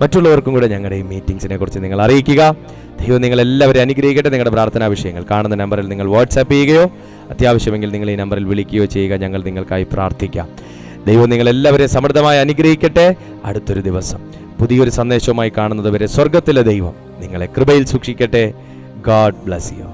മറ്റുള്ളവർക്കും കൂടെ ഞങ്ങളുടെ ഈ മീറ്റിംഗ്സിനെ കുറിച്ച് നിങ്ങൾ അറിയിക്കുക. ദൈവം നിങ്ങളെല്ലാവരും അനുഗ്രഹിക്കട്ടെ. നിങ്ങളുടെ പ്രാർത്ഥനാ വിഷയങ്ങൾ കാണുന്ന നമ്പറിൽ നിങ്ങൾ വാട്സാപ്പ് ചെയ്യുകയോ അത്യാവശ്യമെങ്കിൽ നിങ്ങൾ ഈ നമ്പറിൽ വിളിക്കുകയോ ചെയ്യുക. ഞങ്ങൾ നിങ്ങൾക്കായി പ്രാർത്ഥിക്കാം. ദൈവം നിങ്ങളെല്ലാവരെയും സമൃദ്ധമായി അനുഗ്രഹിക്കട്ടെ. അടുത്തൊരു ദിവസം പുതിയൊരു സന്ദേശവുമായി കാണുന്നത് വരെ സ്വർഗത്തിലെ ദൈവം നിങ്ങളെ കൃപയിൽ സൂക്ഷിക്കട്ടെ. God bless you.